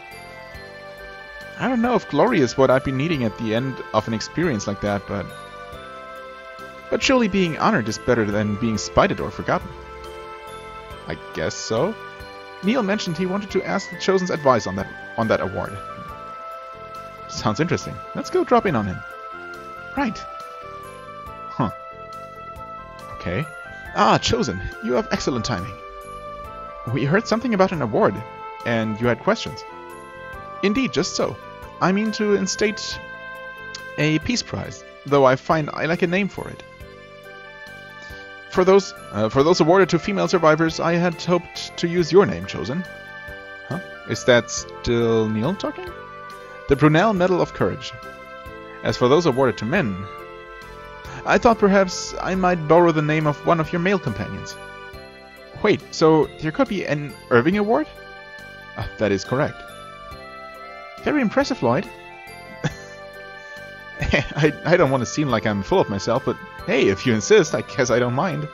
Speaker 1: I don't know if glory is what I'd be needing at the end of an experience like that, but surely being honored is better than being spited or forgotten. I guess so. Neil mentioned he wanted to ask the Chosen's advice on that award. Sounds interesting. Let's go drop in on him. Right. Huh. Okay. Ah, Chosen, you have excellent timing. We heard something about an award, and you had questions. Indeed, just so. I mean to instate a peace prize, though I find I like a name for it. For those awarded to female survivors, I had hoped to use your name, Chosen. Huh? Is that still Neil talking? The Brunel Medal of Courage. As for those awarded to men, I thought perhaps I might borrow the name of one of your male companions. Wait, so there could be an Irving Award? That is correct. Very impressive, Lloyd. I don't want to seem like I'm full of myself, but hey, if you insist, I guess I don't mind.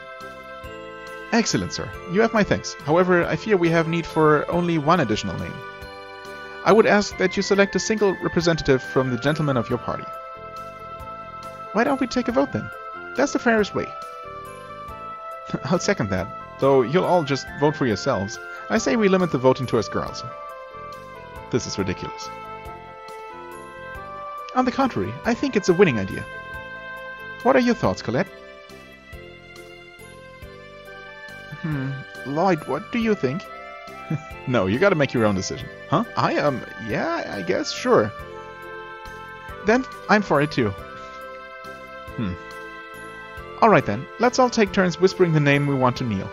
Speaker 1: Excellent, sir. You have my thanks. However, I fear we have need for only one additional name. I would ask that you select a single representative from the gentlemen of your party. Why don't we take a vote then? That's the fairest way. I'll second that, though you'll all just vote for yourselves. I say we limit the voting to us girls. This is ridiculous. On the contrary, I think it's a winning idea. What are your thoughts, Colette? Lloyd, what do you think? No, you gotta make your own decision. Huh? Yeah, I guess, sure. Then, I'm for it too. Alright then, let's all take turns whispering the name we want to kneel.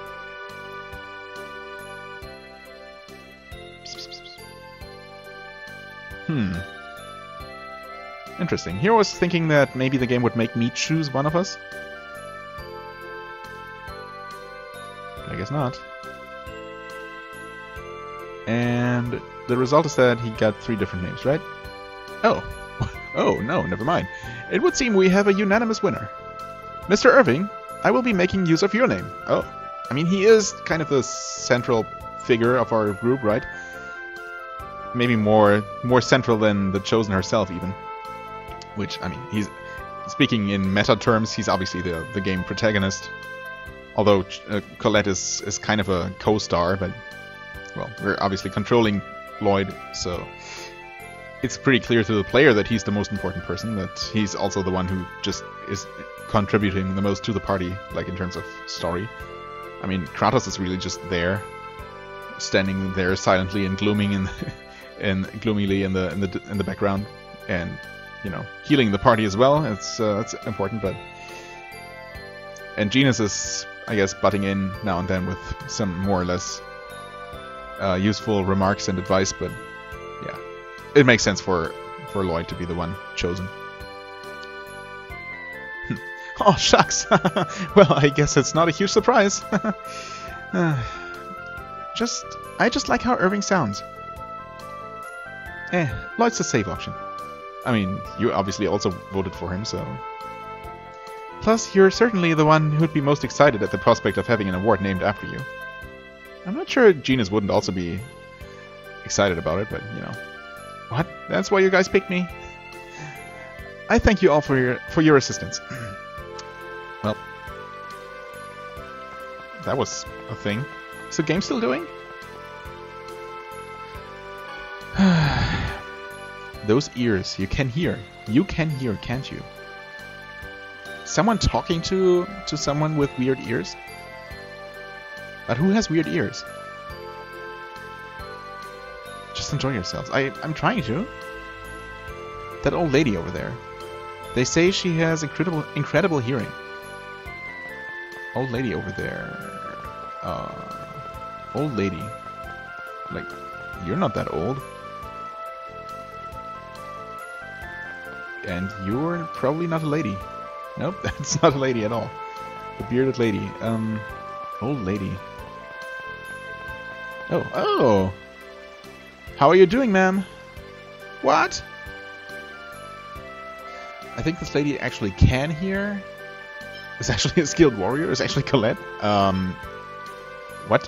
Speaker 1: Interesting. Here I was thinking that maybe the game would make me choose one of us. I guess not. And the result is that he got 3 different names, right? Oh. Oh, no, never mind. It would seem we have a unanimous winner. Mr. Irving, I will be making use of your name. Oh. I mean, he is kind of the central figure of our group, right? Maybe more central than the Chosen herself, even. Which, I mean, he's... Speaking in meta terms, he's obviously the game protagonist. Although Colette is kind of a co-star, but... Well, we're obviously controlling Lloyd, so... It's pretty clear to the player that he's the most important person, that he's also the one who just is contributing the most to the party, like in terms of story. I mean, Kratos is really just there, standing there silently and glooming and gloomily in the background, and you know, healing the party as well. It's important, but and Genis is, I guess, butting in now and then with some more or less useful remarks and advice, but yeah, it makes sense for Lloyd to be the one chosen. Oh, shucks. Well, I guess it's not a huge surprise. I just like how Irving sounds. Lloyd's a safe option. I mean, you obviously also voted for him, so... Plus, you're certainly the one who'd be most excited at the prospect of having an award named after you. I'm not sure Genis wouldn't also be excited about it, but, you know... What? That's why you guys picked me? I thank you all for your assistance. Well, that was a thing. Is the game still doing? Those ears, you can hear. You can hear, can't you? Someone talking to someone with weird ears? But who has weird ears? Just enjoy yourselves. I'm trying to. That old lady over there. They say she has incredible hearing. Old lady over there. Old lady. Like, you're not that old. And you're probably not a lady. Nope, that's not a lady at all. The bearded lady. Old lady. Oh. How are you doing, ma'am? What? I think this lady actually can hear. Is actually a skilled warrior. Is actually Colette. What?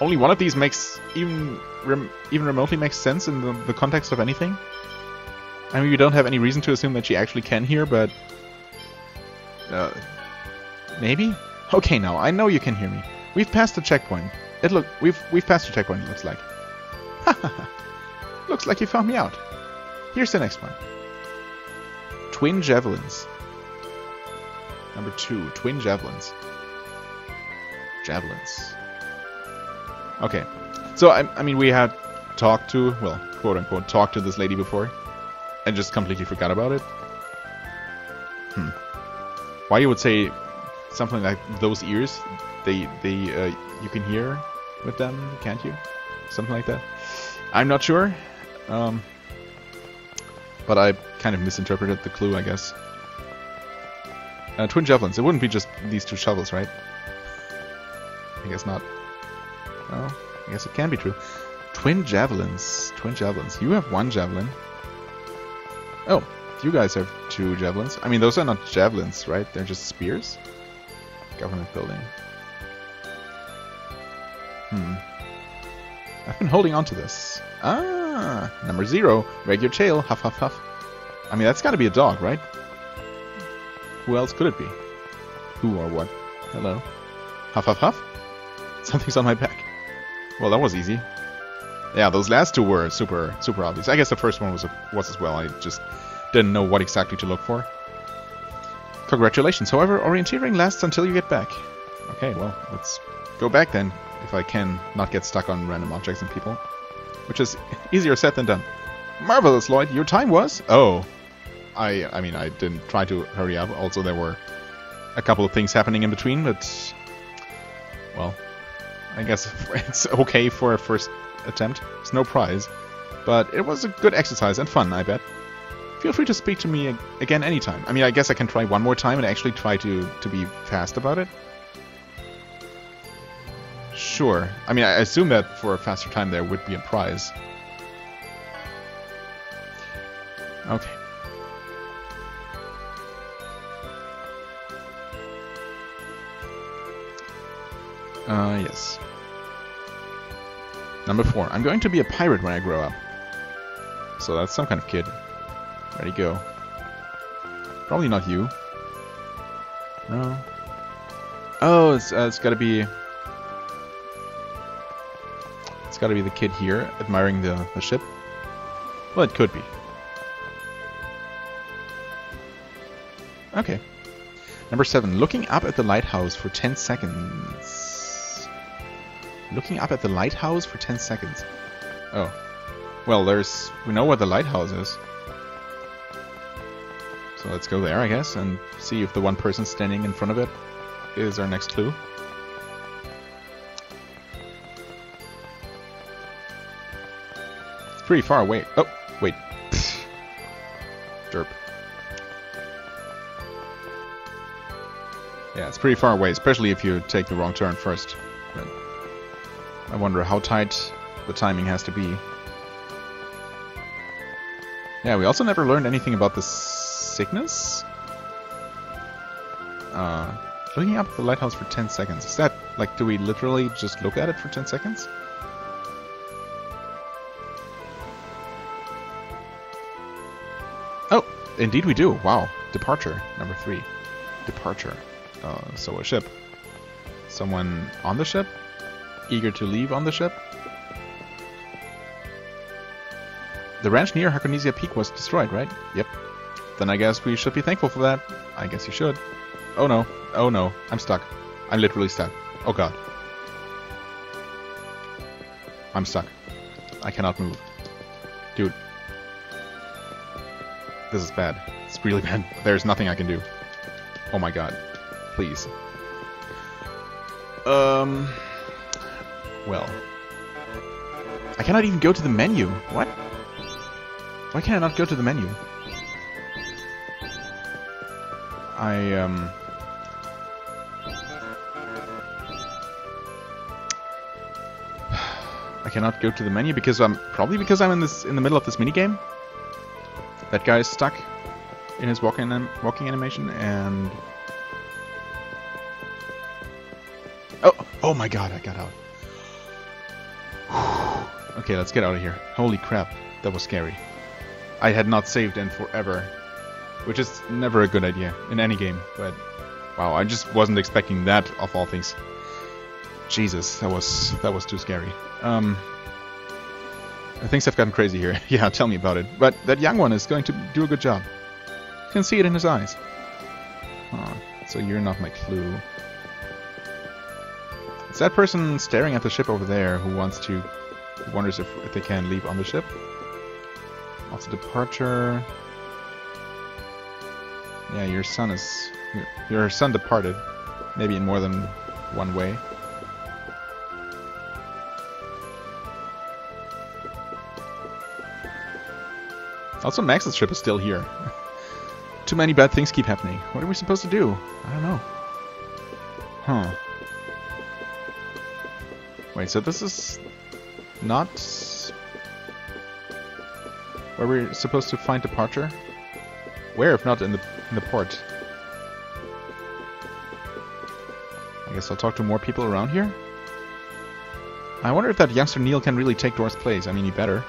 Speaker 1: Only one of these makes even remotely makes sense in the context of anything. I mean, we don't have any reason to assume that she actually can hear, but maybe. Okay, now I know you can hear me. We've passed the checkpoint. We've passed the checkpoint. It looks like. Looks like you found me out. Here's the next one. Twin javelins. Number 2, twin javelins. Javelins. Okay. So, I mean, we had talked to, well, quote-unquote, talked to this lady before. And just completely forgot about it. Why you would say something like those ears, you can hear with them, can't you? Something like that. I'm not sure. But I kind of misinterpreted the clue, I guess. Twin javelins. It wouldn't be just these 2 shovels, right? I guess not. Oh, I guess it can be true. Twin javelins. Twin javelins. You have 1 javelin. Oh, you guys have 2 javelins. I mean, those are not javelins, right? They're just spears? Government building. I've been holding on to this. Ah, number 0. Wag your tail. Huff, huff, huff. I mean, that's gotta be a dog, right? Who else could it be? Who or what? Hello? Huff, huff, huff? Something's on my back. Well, that was easy. Yeah, those last two were super obvious. I guess the first one was as well. I just didn't know what exactly to look for. Congratulations. However, orienteering lasts until you get back. Okay, well, let's go back then, if I can not get stuck on random objects and people. Which is easier said than done. Marvelous, Lloyd. Your time was? Oh. I mean, I didn't try to hurry up. Also, there were a couple of things happening in between, but... Well, I guess it's okay for a first attempt. It's no prize. But it was a good exercise and fun, I bet. Feel free to speak to me again anytime. I mean, I guess I can try one more time and actually try to be fast about it. Sure. I mean, I assume that for a faster time there would be a prize. Okay. Yes. Number 4. I'm going to be a pirate when I grow up. So that's some kind of kid. Ready, go. Probably not you. No. Oh, it's gotta be... It's gotta be the kid here, admiring the ship. Well, it could be. Okay. Number 7. Looking up at the lighthouse for 10 seconds. Looking up at the lighthouse for 10 seconds. Oh. Well, we know what the lighthouse is. So let's go there, I guess, and see if the one person standing in front of it is our next clue. It's pretty far away. Oh, wait. Derp. Yeah, it's pretty far away, especially if you take the wrong turn first. But I wonder how tight the timing has to be. Yeah, we also never learned anything about this sickness? Looking up at the lighthouse for 10 seconds. Is that, like, do we literally just look at it for 10 seconds? Oh, indeed we do. Wow. Departure, number 3. Departure. So a ship. Someone on the ship? Eager to leave on the ship? The ranch near Harkonesia Peak was destroyed, right? Yep. Then I guess we should be thankful for that. I guess you should. Oh no. Oh no. I'm stuck. I'm literally stuck. Oh god. I'm stuck. I cannot move. Dude. This is bad. It's really bad. There's nothing I can do. Oh my god. Please. Well. I cannot even go to the menu. What? Why can I not go to the menu? I cannot go to the menu because I'm in the middle of this minigame. That guy is stuck in his walking animation and oh my god, I got out. Okay, let's get out of here. Holy crap, that was scary. I had not saved in forever, which is never a good idea in any game, but wow, I just wasn't expecting that of all things. Jesus, that was too scary. Things have gotten crazy here. Yeah, tell me about it. But that young one is going to do a good job. You can see it in his eyes. Oh, so you're not my clue. It's that person staring at the ship over there who wonders if they can leave on the ship. Also departure. Yeah, your son departed. Maybe in more than one way. Also, Max's ship is still here. Too many bad things keep happening. What are we supposed to do? I don't know. Huh. Wait, so this is not where we're supposed to find departure? Where, if not in the port? I guess I'll talk to more people around here. I wonder if that youngster Neil can really take Dor's place. I mean, he better.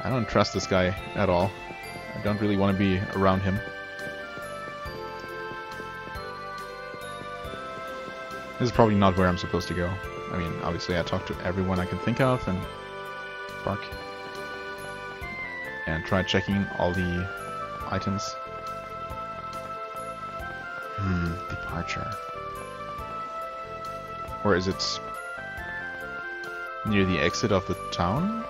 Speaker 1: I don't trust this guy at all. I don't really want to be around him. This is probably not where I'm supposed to go. I mean, obviously I talked to everyone I can think of and bark. And try checking all the items. Departure. Or is it near the exit of the town?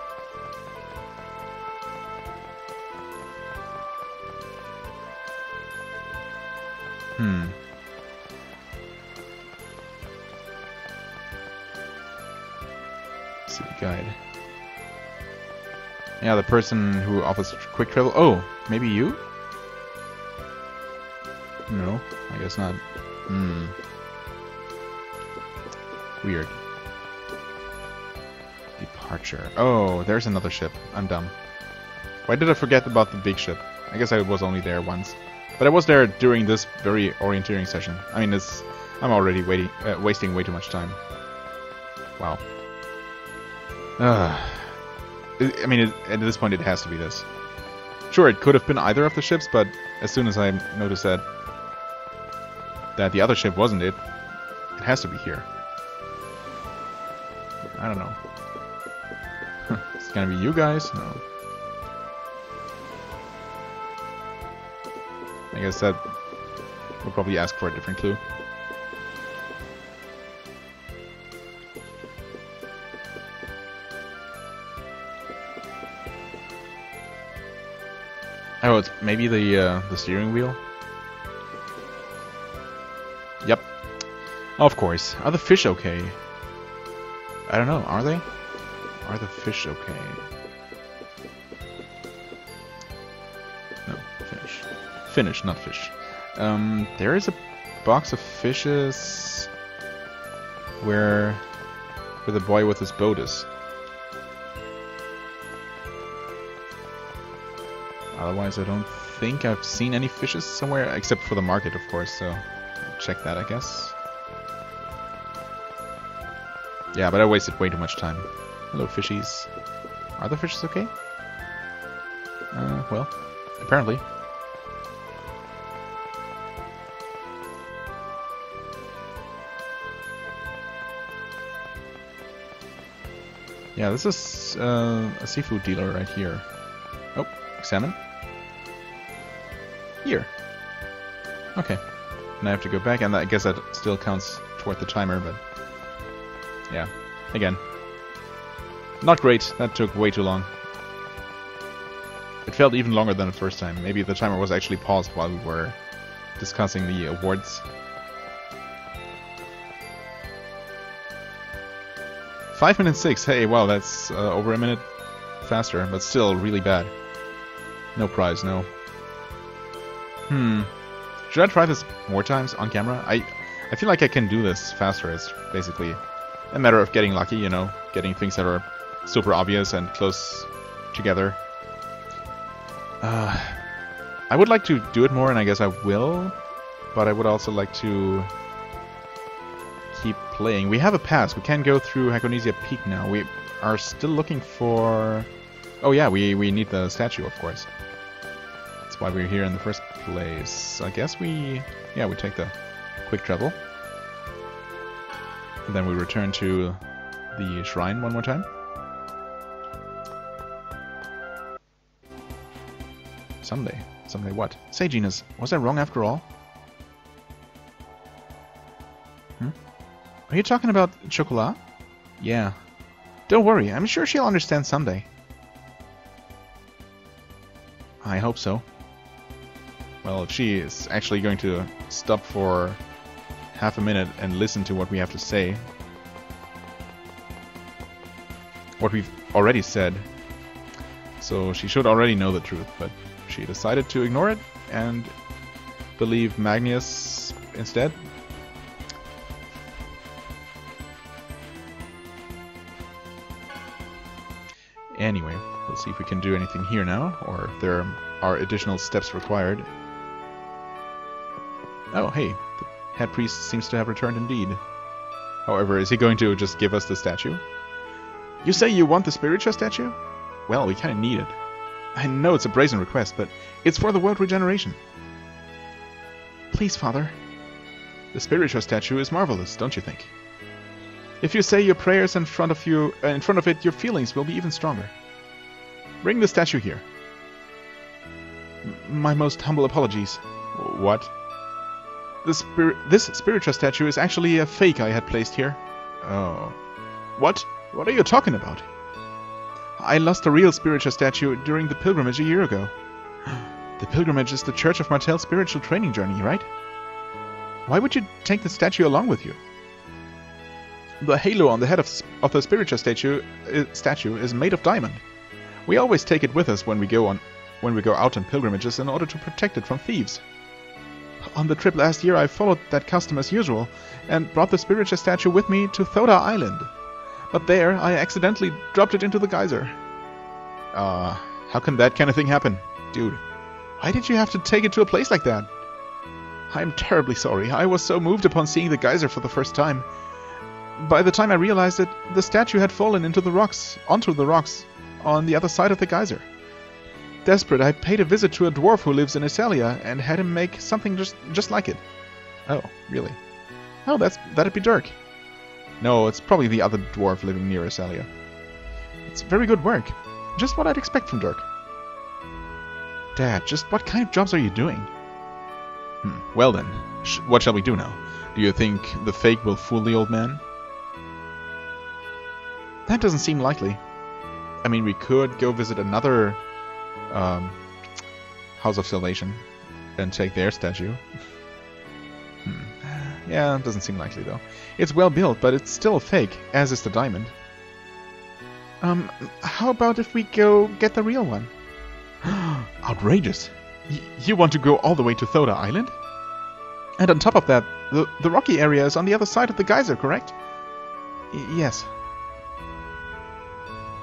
Speaker 1: City guide. Yeah, the person who offers quick travel. Oh, maybe you? No, I guess not. Weird. Departure. Oh, there's another ship. I'm dumb. Why did I forget about the big ship? I guess I was only there once. But I was there during this very orienteering session. I mean, I'm already wasting way too much time. Wow. I mean, at this point it has to be this. Sure, it could have been either of the ships, but as soon as I noticed that the other ship wasn't it has to be here. I don't know. It's gonna be you guys? No. I guess that will probably ask for a different clue. Oh, it's maybe the steering wheel? Yep. Of course. Are the fish okay? I don't know. Are they? Are the fish okay? No, fish. Finish, not fish. There is a box of fishes where the boy with his boat is. Otherwise, I don't think I've seen any fishes somewhere, except for the market, of course, so check that, I guess. Yeah, but I wasted way too much time. Hello, fishies. Are the fishes okay? Well, apparently. Yeah, this is a seafood dealer right here. Oh, examine. Here. Okay. And I have to go back, and I guess that still counts toward the timer, but... yeah. Again. Not great. That took way too long. It felt even longer than the first time. Maybe the timer was actually paused while we were discussing the awards. 5 minutes 6. Hey, wow, that's over a minute faster, but still really bad. No prize, no. Should I try this more times on camera? I feel like I can do this faster. It's basically a matter of getting lucky, you know, getting things that are super obvious and close together. I would like to do it more, and I guess I will, but I would also like to keep playing. We have a pass. We can go through Hakonesia Peak now. We are still looking for... oh yeah, we need the statue, of course. That's why we're here in the first place. I guess we take the quick travel. And then we return to the shrine one more time. Someday. Someday what? Say, Genus, was I wrong after all? Are you talking about Chocolat? Yeah. Don't worry, I'm sure she'll understand someday. I hope so. Well, if she is actually going to stop for half a minute and listen to what we have to say. What we've already said. So she should already know the truth, but she decided to ignore it and believe Magnus instead. Anyway, let's see if we can do anything here now, or if there are additional steps required. Oh, hey, the head priest seems to have returned indeed. However, is he going to just give us the statue? You say you want the spiritual statue? Well, we kinda need it. I know it's a brazen request, but it's for the world regeneration. Please, Father. The spiritual statue is marvelous, don't you think? If you say your prayers in front of it, your feelings will be even stronger. Bring the statue here. My most humble apologies. What? This spiritual statue is actually a fake I had placed here. Oh. What? What are you talking about? I lost a real spiritual statue during the pilgrimage a year ago. The pilgrimage is the Church of Martel's spiritual training journey, right? Why would you take the statue along with you? The halo on the head of the spiritual statue is made of diamond. We always take it with us when we go out on pilgrimages in order to protect it from thieves. On the trip last year, I followed that custom as usual and brought the spiritual statue with me to Thoda Island. But there, I accidentally dropped it into the geyser. How can that kind of thing happen? Dude, why did you have to take it to a place like that? I'm terribly sorry. I was so moved upon seeing the geyser for the first time. By the time I realized it, the statue had fallen onto the rocks on the other side of the geyser. Desperate, I paid a visit to a dwarf who lives in Isalia and had him make something just like it. Oh, really? Oh, that'd be Dirk. No, it's probably the other dwarf living near Isalia. It's very good work. Just what I'd expect from Dirk. Dad, just what kind of jobs are you doing? Well then, what shall we do now? Do you think the fake will fool the old man? That doesn't seem likely. I mean, we could go visit another House of Salvation and take their statue. Yeah, it doesn't seem likely though. It's well built, but it's still fake, as is the diamond. How about if we go get the real one? Outrageous! You want to go all the way to Thoda Island? And on top of that, the rocky area is on the other side of the geyser, correct? Yes.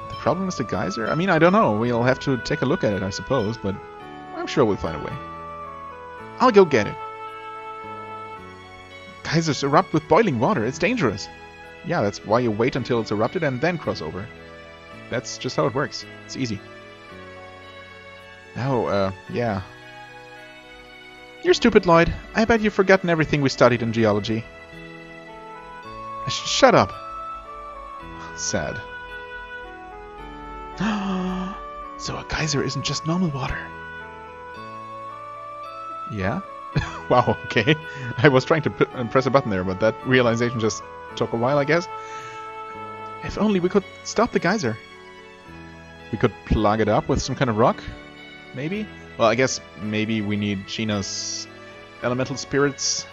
Speaker 1: The problem is the geyser? I mean, I don't know. We'll have to take a look at it, I suppose, but I'm sure we'll find a way. I'll go get it. Geysers erupt with boiling water. It's dangerous. Yeah, that's why you wait until it's erupted and then cross over. That's just how it works. It's easy. Oh, yeah. You're stupid, Lloyd. I bet you've forgotten everything we studied in geology. Shut up. Sad. So a geyser isn't just normal water. Yeah? Wow, okay. I was trying to press a button there, but that realization just took a while, I guess. If only we could stop the geyser. We could plug it up with some kind of rock? Maybe? Well, I guess maybe we need Gina's elemental spirits.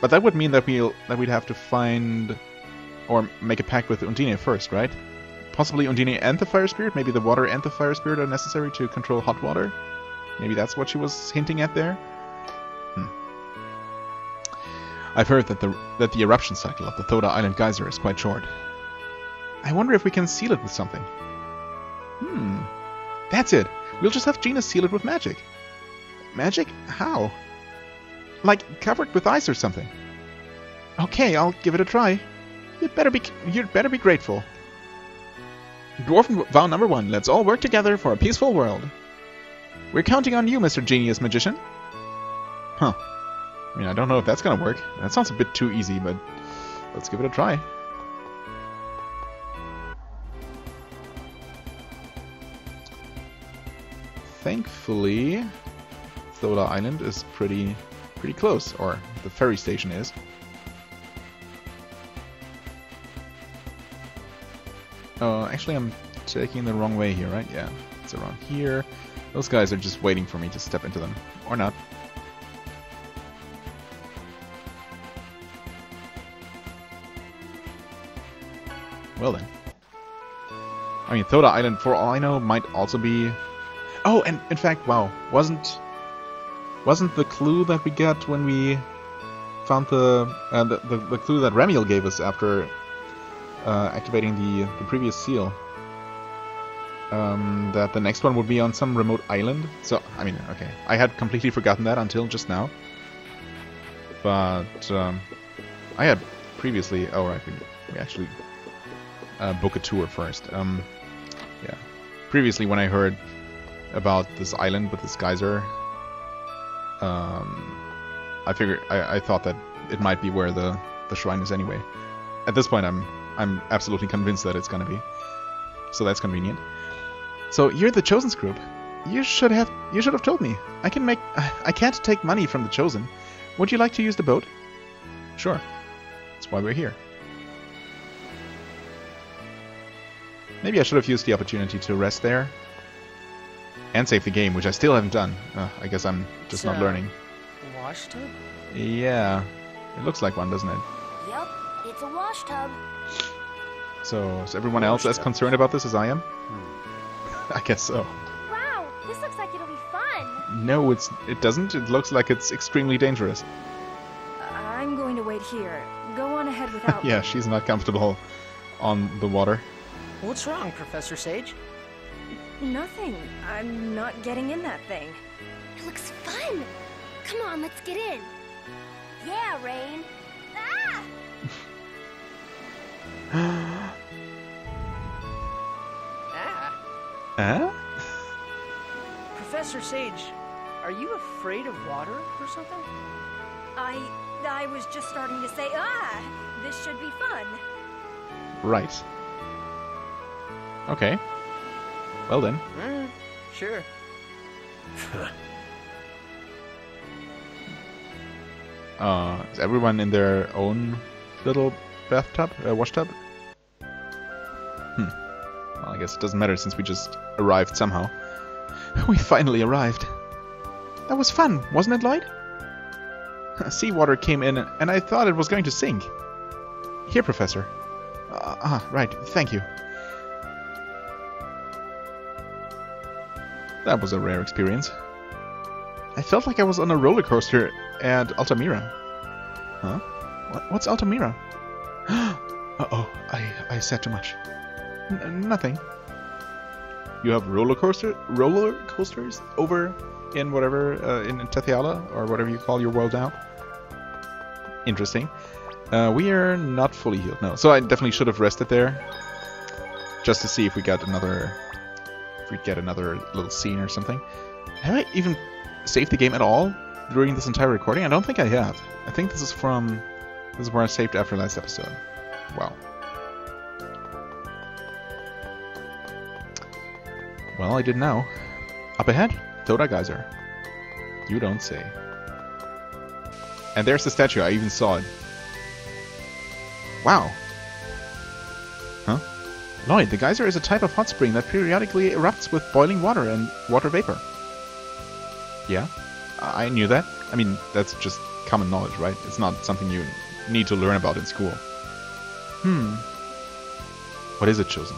Speaker 1: But that would mean that we'd have to find or make a pact with Undine first, right? Possibly Undine and the fire spirit? Maybe the water and the fire spirit are necessary to control hot water? Maybe that's what she was hinting at there? I've heard that the eruption cycle of the Thoda Island geyser is quite short. I wonder if we can seal it with something. That's it. We'll just have Gina seal it with magic. Magic? How? Like covered with ice or something. Okay, I'll give it a try. You'd better be grateful. Dwarven vow number 1. Let's all work together for a peaceful world. We're counting on you, Mr. Genius Magician. Huh. I mean, I don't know if that's gonna work. That sounds a bit too easy, but let's give it a try. Thankfully, Thoda Island is pretty close, or the ferry station is. Actually, I'm taking the wrong way here, right? Yeah, it's around here. Those guys are just waiting for me to step into them, or not. Well then. I mean, Thoda Island, for all I know, might also be... Oh, and in fact, wow, wasn't the clue that we got when we found the clue that Remiel gave us after activating the previous seal, that the next one would be on some remote island? So, I mean, okay, I had completely forgotten that until just now. But I had previously... Oh, right, we actually book a tour first. Yeah, previously when I heard about this island with this geyser, I thought that it might be where the shrine is anyway. At this point, I'm absolutely convinced that it's gonna be. So that's convenient. So you're the Chosen's group. You should have told me. I can't take money from the Chosen. Would you like to use the boat? Sure. That's why we're here. Maybe I should have used the opportunity to rest there and save the game, which I still haven't done. I guess I'm just not learning.
Speaker 3: Wash tub?
Speaker 1: Yeah, it looks like one, doesn't it?
Speaker 10: Yep, it's a wash tub.
Speaker 1: So is everyone else as concerned about this as I am? I guess so.
Speaker 4: Wow, this looks like it'll be fun.
Speaker 1: No, it doesn't. It looks like it's extremely dangerous.
Speaker 6: I'm going to wait here. Go on ahead without
Speaker 1: Yeah, she's not comfortable on the water.
Speaker 3: What's wrong, Professor Sage?
Speaker 6: Nothing. I'm not getting in that thing.
Speaker 4: It looks fun. Come on, let's get in. Yeah, Rain. Ah!
Speaker 3: Ah.
Speaker 1: Huh?
Speaker 3: Professor Sage, are you afraid of water or something?
Speaker 6: I was just starting to say, this should be fun.
Speaker 1: Right. Okay. Well then.
Speaker 3: Sure.
Speaker 1: Is everyone in their own little bathtub, washtub? Well, I guess it doesn't matter since we just arrived somehow. We finally arrived. That was fun, wasn't it, Lloyd? Seawater came in and I thought it was going to sink. Here, Professor. Right, thank you. That was a rare experience. I felt like I was on a roller coaster at Altamira. Huh? What's Altamira? Uh-oh, I said too much. Nothing. You have roller coasters over in whatever, in Tethiala, or whatever you call your world now? Interesting. We are not fully healed, no. So I definitely should have rested there, just to see if we get another little scene or something. Have I even saved the game at all during this entire recording? I don't think I have. I think this is where I saved after last episode. Wow. Well, I didn't know. Up ahead, Thoda Geyser. You don't say. And there's the statue, I even saw it. Wow. Huh? Lloyd, the geyser is a type of hot spring that periodically erupts with boiling water and water vapor. Yeah, I knew that. I mean, that's just common knowledge, right? It's not something you need to learn about in school. What is it, Chosen?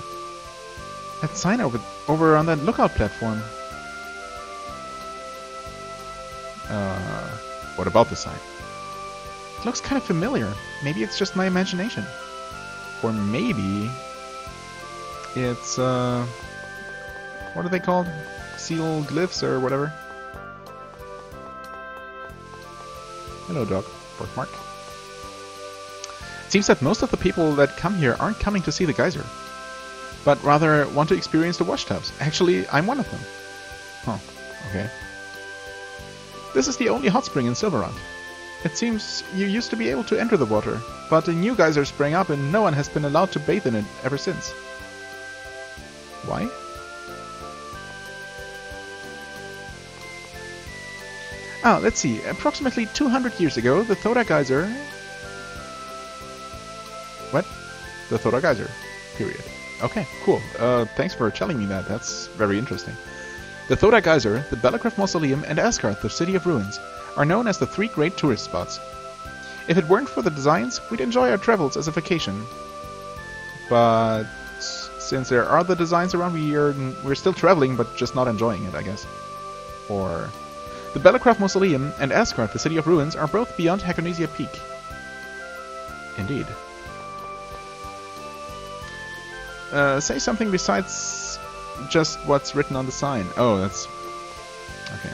Speaker 1: That sign over on that lookout platform. What about the sign? It looks kind of familiar. Maybe it's just my imagination. Or maybe it's, what are they called? Seal glyphs or whatever? Hello, dog. Birthmark. It seems that most of the people that come here aren't coming to see the geyser, but rather want to experience the washtubs. Actually, I'm one of them. Huh. Okay. This is the only hot spring in Silverrun. It seems you used to be able to enter the water, but a new geyser sprang up and no one has been allowed to bathe in it ever since. Why? Let's see. Approximately 200 years ago, the Thoda Geyser... What? The Thoda Geyser. Period. Okay, cool. Thanks for telling me that. That's very interesting. The Thoda Geyser, the Bellagraph Mausoleum, and Asgard, the City of Ruins, are known as the three great tourist spots. If it weren't for the designs, we'd enjoy our travels as a vacation. But since there are the designs around, we're still traveling, but just not enjoying it, I guess. Or... The Bellagraph Mausoleum and Asgard, the City of Ruins, are both beyond Hakonesia Peak. Indeed. Say something besides just what's written on the sign. Oh, that's... Okay.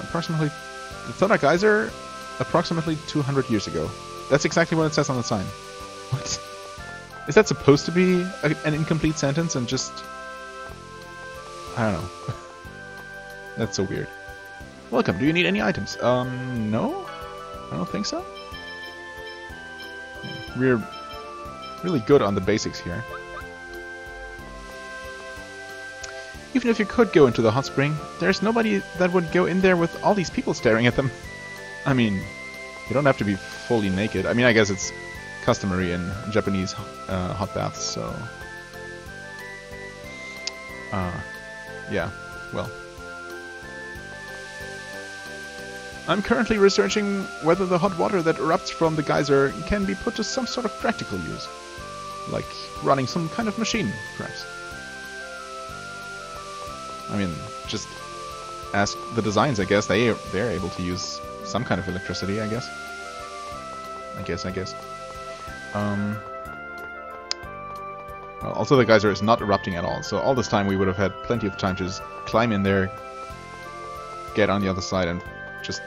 Speaker 1: Approximately... The Thoda Geyser, approximately 200 years ago. That's exactly what it says on the sign. What? Is that supposed to be an incomplete sentence and just... I don't know. That's so weird. Welcome. Do you need any items? No? I don't think so. We're really good on the basics here. Even if you could go into the hot spring, there's nobody that would go in there with all these people staring at them. I mean, you don't have to be fully naked. I mean, I guess it's customary in Japanese hot baths, so... yeah, well... I'm currently researching whether the hot water that erupts from the geyser can be put to some sort of practical use. Like running some kind of machine, perhaps. I mean, just ask the designs, I guess. They're able to use some kind of electricity, I guess. I guess. Well, also the geyser is not erupting at all, so all this time we would have had plenty of time to just climb in there, get on the other side, and just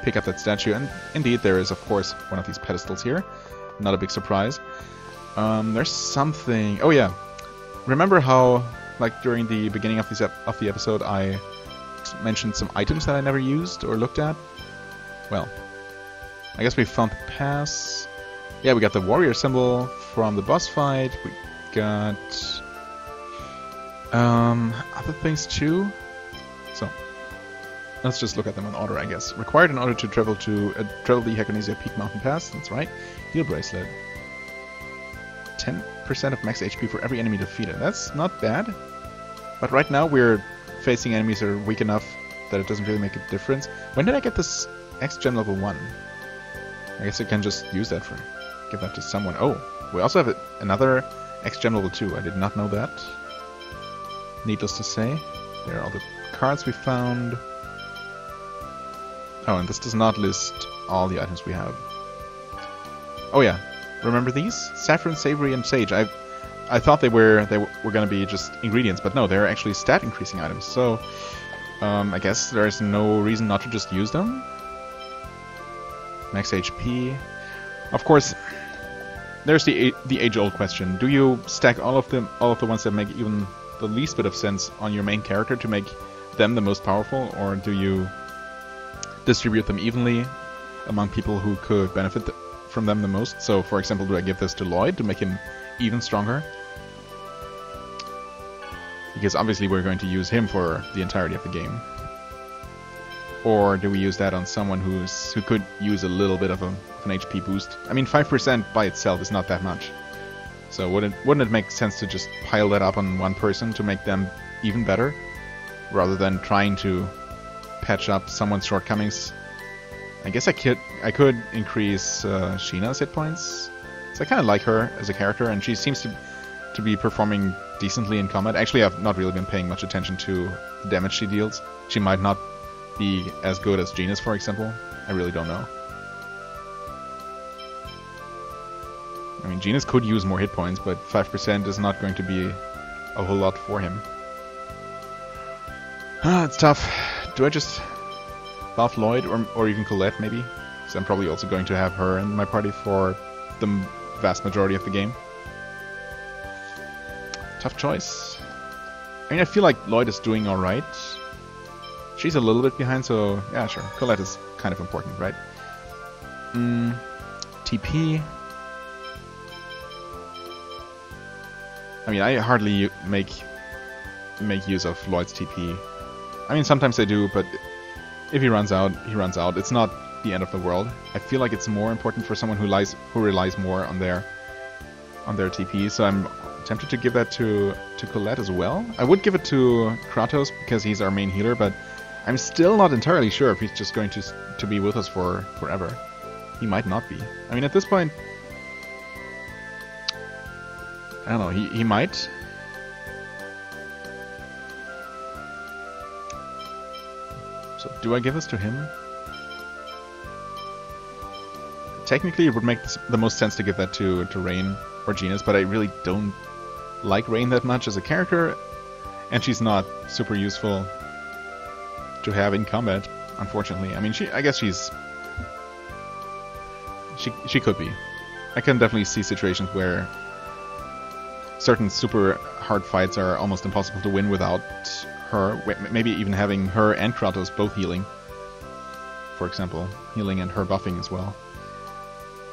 Speaker 1: pick up that statue. And indeed, there is, of course, one of these pedestals here. Not a big surprise. There's something... Oh yeah, remember how, like, during the beginning of the episode, I mentioned some items that I never used or looked at? Well, I guess we found the pass. Yeah, we got the warrior symbol from the boss fight. We got other things too. So let's just look at them in order, I guess. Required in order to travel the Hakonesia Peak Mountain Pass. That's right. Heal bracelet. 10% of max HP for every enemy defeated. That's not bad. But right now we're facing enemies that are weak enough that it doesn't really make a difference. When did I get this X-Gem level 1? I guess I can just use that for... give that to someone. Oh, we also have another X-Gem level 2. I did not know that. Needless to say. There are all the cards we found. Oh, and this does not list all the items we have. Oh yeah. Remember these? Saffron, Savory, and Sage. I thought they were going to be just ingredients, but no, they're actually stat increasing items. So I guess there's no reason not to just use them. Max HP. Of course, there's the age-old question: do you stack all of the ones that make even the least bit of sense on your main character to make them the most powerful, or do you distribute them evenly among people who could benefit from them the most? So, for example, do I give this to Lloyd to make him even stronger? Because obviously we're going to use him for the entirety of the game. Or do we use that on someone who could use a little bit of an HP boost? I mean, 5% by itself is not that much. So wouldn't it make sense to just pile that up on one person to make them even better? Rather than trying to patch up someone's shortcomings? I guess I could increase Sheena's hit points. So I kind of like her as a character, and she seems to be performing decently in combat. Actually, I've not really been paying much attention to the damage she deals. She might not be as good as Genis, for example. I really don't know. I mean, Genis could use more hit points, but 5% is not going to be a whole lot for him. It's tough. Do I just buff Lloyd or even Colette, maybe? Because I'm probably also going to have her in my party for the vast majority of the game. Tough choice. I mean, I feel like Lloyd is doing alright. She's a little bit behind, so yeah, sure. Colette is kind of important, right? TP. I mean, I hardly make use of Lloyd's TP. I mean, sometimes I do, but if he runs out, he runs out. It's not the end of the world. I feel like it's more important for someone who relies more on their TP. So I'm tempted to give that to Colette as well. I would give it to Kratos because he's our main healer, but I'm still not entirely sure if he's just going to be with us for forever. He might not be. I mean, at this point, I don't know. He might. So do I give this to him? Technically, it would make the most sense to give that to Rain or Genis, but I really don't like Rain that much as a character, and she's not super useful to have in combat, unfortunately. I mean, I guess she could be. I can definitely see situations where certain super hard fights are almost impossible to win without her. Maybe even having her and Kratos both healing for example. Healing and her buffing as well.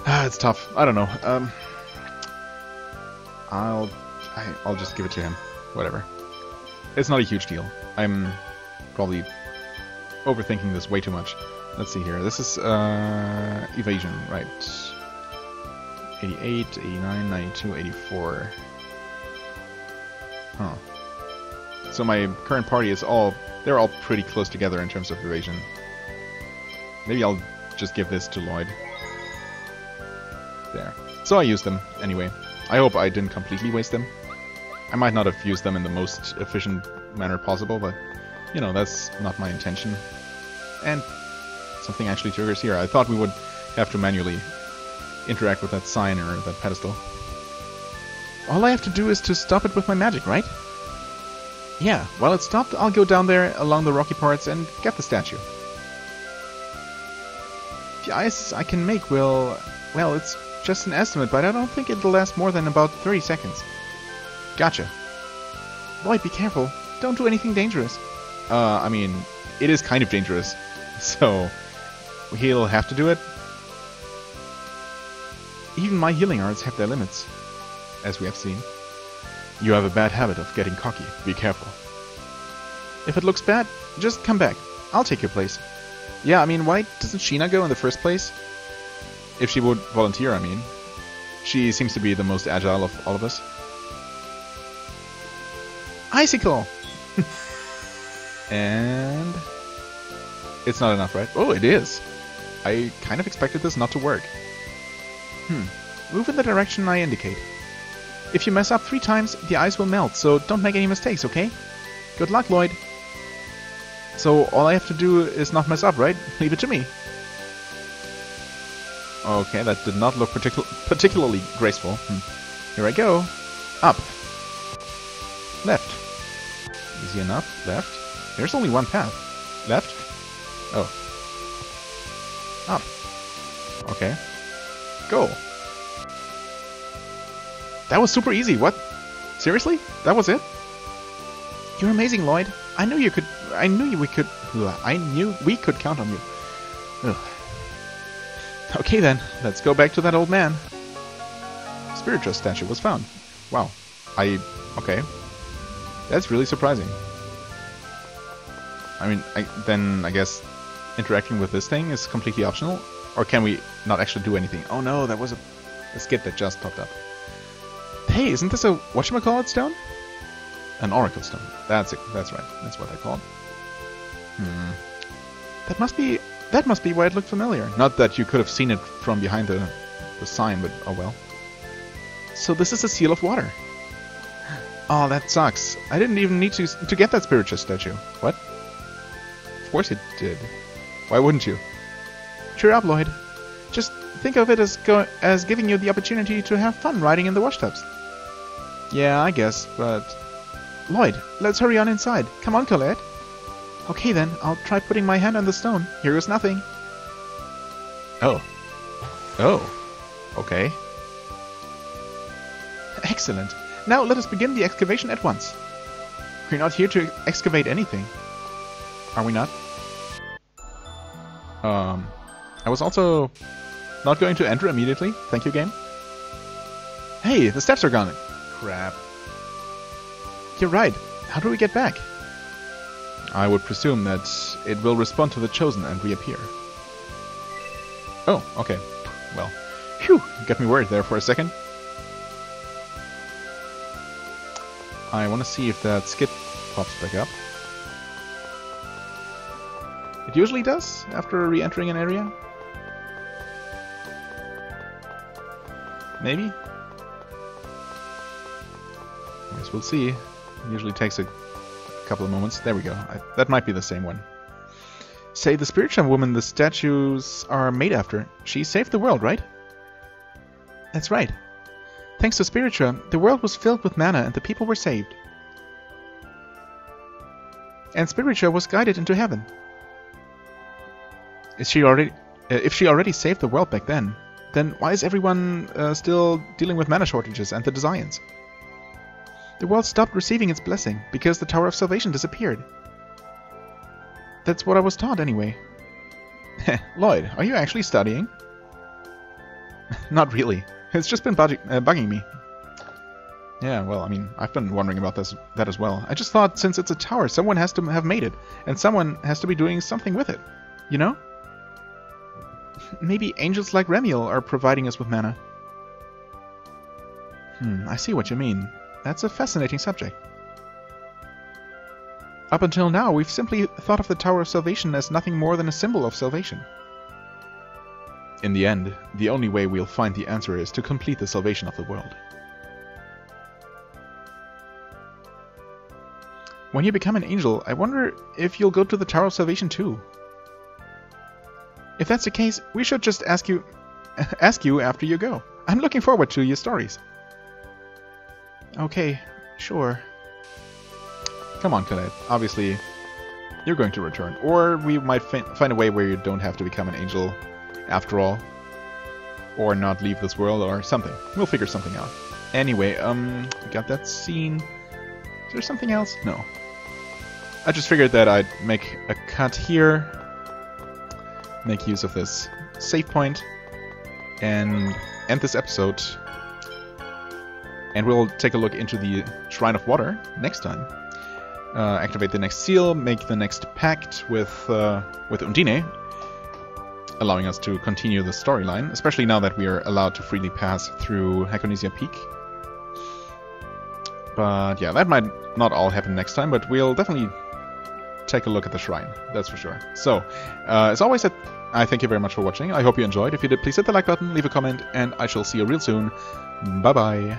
Speaker 1: It's tough. I don't know. I'll just give it to him. Whatever. It's not a huge deal. I'm probably overthinking this way too much. Let's see here. This is evasion, right? 88, 89, 92, 84. Huh. So my current party is they're all pretty close together in terms of evasion. Maybe I'll just give this to Lloyd. There. So I used them anyway. I hope I didn't completely waste them. I might not have used them in the most efficient manner possible, but, you know, that's not my intention. And something actually triggers here. I thought we would have to manually interact with that sign or that pedestal. All I have to do is to stop it with my magic, right? Yeah, while it's stopped, I'll go down there along the rocky parts and get the statue. The ice I can make will... well, it's just an estimate, but I don't think it'll last more than about 30 seconds. Gotcha. Lloyd, be careful. Don't do anything dangerous. I mean, it is kind of dangerous, so he'll have to do it. Even my healing arts have their limits, as we have seen. You have a bad habit of getting cocky. Be careful. If it looks bad, just come back. I'll take your place. Yeah, I mean, why doesn't Sheena go in the first place? If she would volunteer, I mean. She seems to be the most agile of all of us. Icicle! And... it's not enough, right? Oh, it is! I kind of expected this not to work. Move in the direction I indicate. If you mess up 3 times, the ice will melt, so don't make any mistakes, okay? Good luck, Lloyd. So all I have to do is not mess up, right? Leave it to me. Okay, that did not look particularly graceful. Here I go. Up. Left. Easy enough. Left. There's only one path. Left. Oh. Up. Okay. Go. That was super easy. What? Seriously? That was it? You're amazing, Lloyd. I knew we could count on you. Ugh. Okay then, let's go back to that old man. Spiritual statue was found. Wow. Okay. That's really surprising. I mean, then I guess interacting with this thing is completely optional? Or can we not actually do anything? Oh no, that was a skip that just popped up. Hey, isn't this a whatchamacallit stone? An oracle stone. That's it. That's right. That's what I call it. That must be why it looked familiar. Not that you could have seen it from behind the sign, but oh well. So this is a seal of water. Oh, that sucks. I didn't even need to get that spiritual statue. What? Of course it did. Why wouldn't you? Cheer up, Lloyd. Just think of it as giving you the opportunity to have fun riding in the washtubs. Yeah, I guess, but... Lloyd, let's hurry on inside. Come on, Colette. Okay then, I'll try putting my hand on the stone. Here goes nothing. Oh. Oh. Okay. Excellent. Now let us begin the excavation at once. We're not here to excavate anything. Are we not? I was also not going to enter immediately. Thank you, game. Hey, the steps are gone. Crap. You're right. How do we get back? I would presume that it will respond to the Chosen and reappear. Oh, okay. Well, phew, you got me worried there for a second. I want to see if that skip pops back up. It usually does after re-entering an area. Maybe? I guess we'll see. It usually takes a couple of moments. There we go. That might be the same one. Say, the spiritual woman the statues are made after. She saved the world, right? That's right. Thanks to Spiritua, the world was filled with mana and the people were saved. And Spiritua was guided into heaven. If she already saved the world back then why is everyone still dealing with mana shortages and the Desians? The world stopped receiving its blessing because the Tower of Salvation disappeared. That's what I was taught anyway. Lloyd, are you actually studying? Not really. It's just been bugging me. Yeah, well, I mean, I've been wondering about that as well. I just thought since it's a tower, someone has to have made it, and someone has to be doing something with it. You know? Maybe angels like Remiel are providing us with mana. I see what you mean. That's a fascinating subject. Up until now, we've simply thought of the Tower of Salvation as nothing more than a symbol of salvation. In the end, the only way we'll find the answer is to complete the salvation of the world. When you become an angel, I wonder if you'll go to the Tower of Salvation too. If that's the case, we should just ask you after you go. I'm looking forward to your stories. Okay, sure. Come on, Colette. Obviously, you're going to return. Or we might find a way where you don't have to become an angel after all. Or not leave this world or something. We'll figure something out. Anyway, we got that scene. Is there something else? No. I just figured that I'd make a cut here. Make use of this save point. And end this episode. And we'll take a look into the Shrine of Water next time. Activate the next seal, make the next pact with Undine, allowing us to continue the storyline, especially now that we are allowed to freely pass through Hakonesia Peak. But yeah, that might not all happen next time, but we'll definitely take a look at the shrine, that's for sure. So, as always, I thank you very much for watching. I hope you enjoyed. If you did, please hit the like button, leave a comment, and I shall see you real soon. Bye-bye.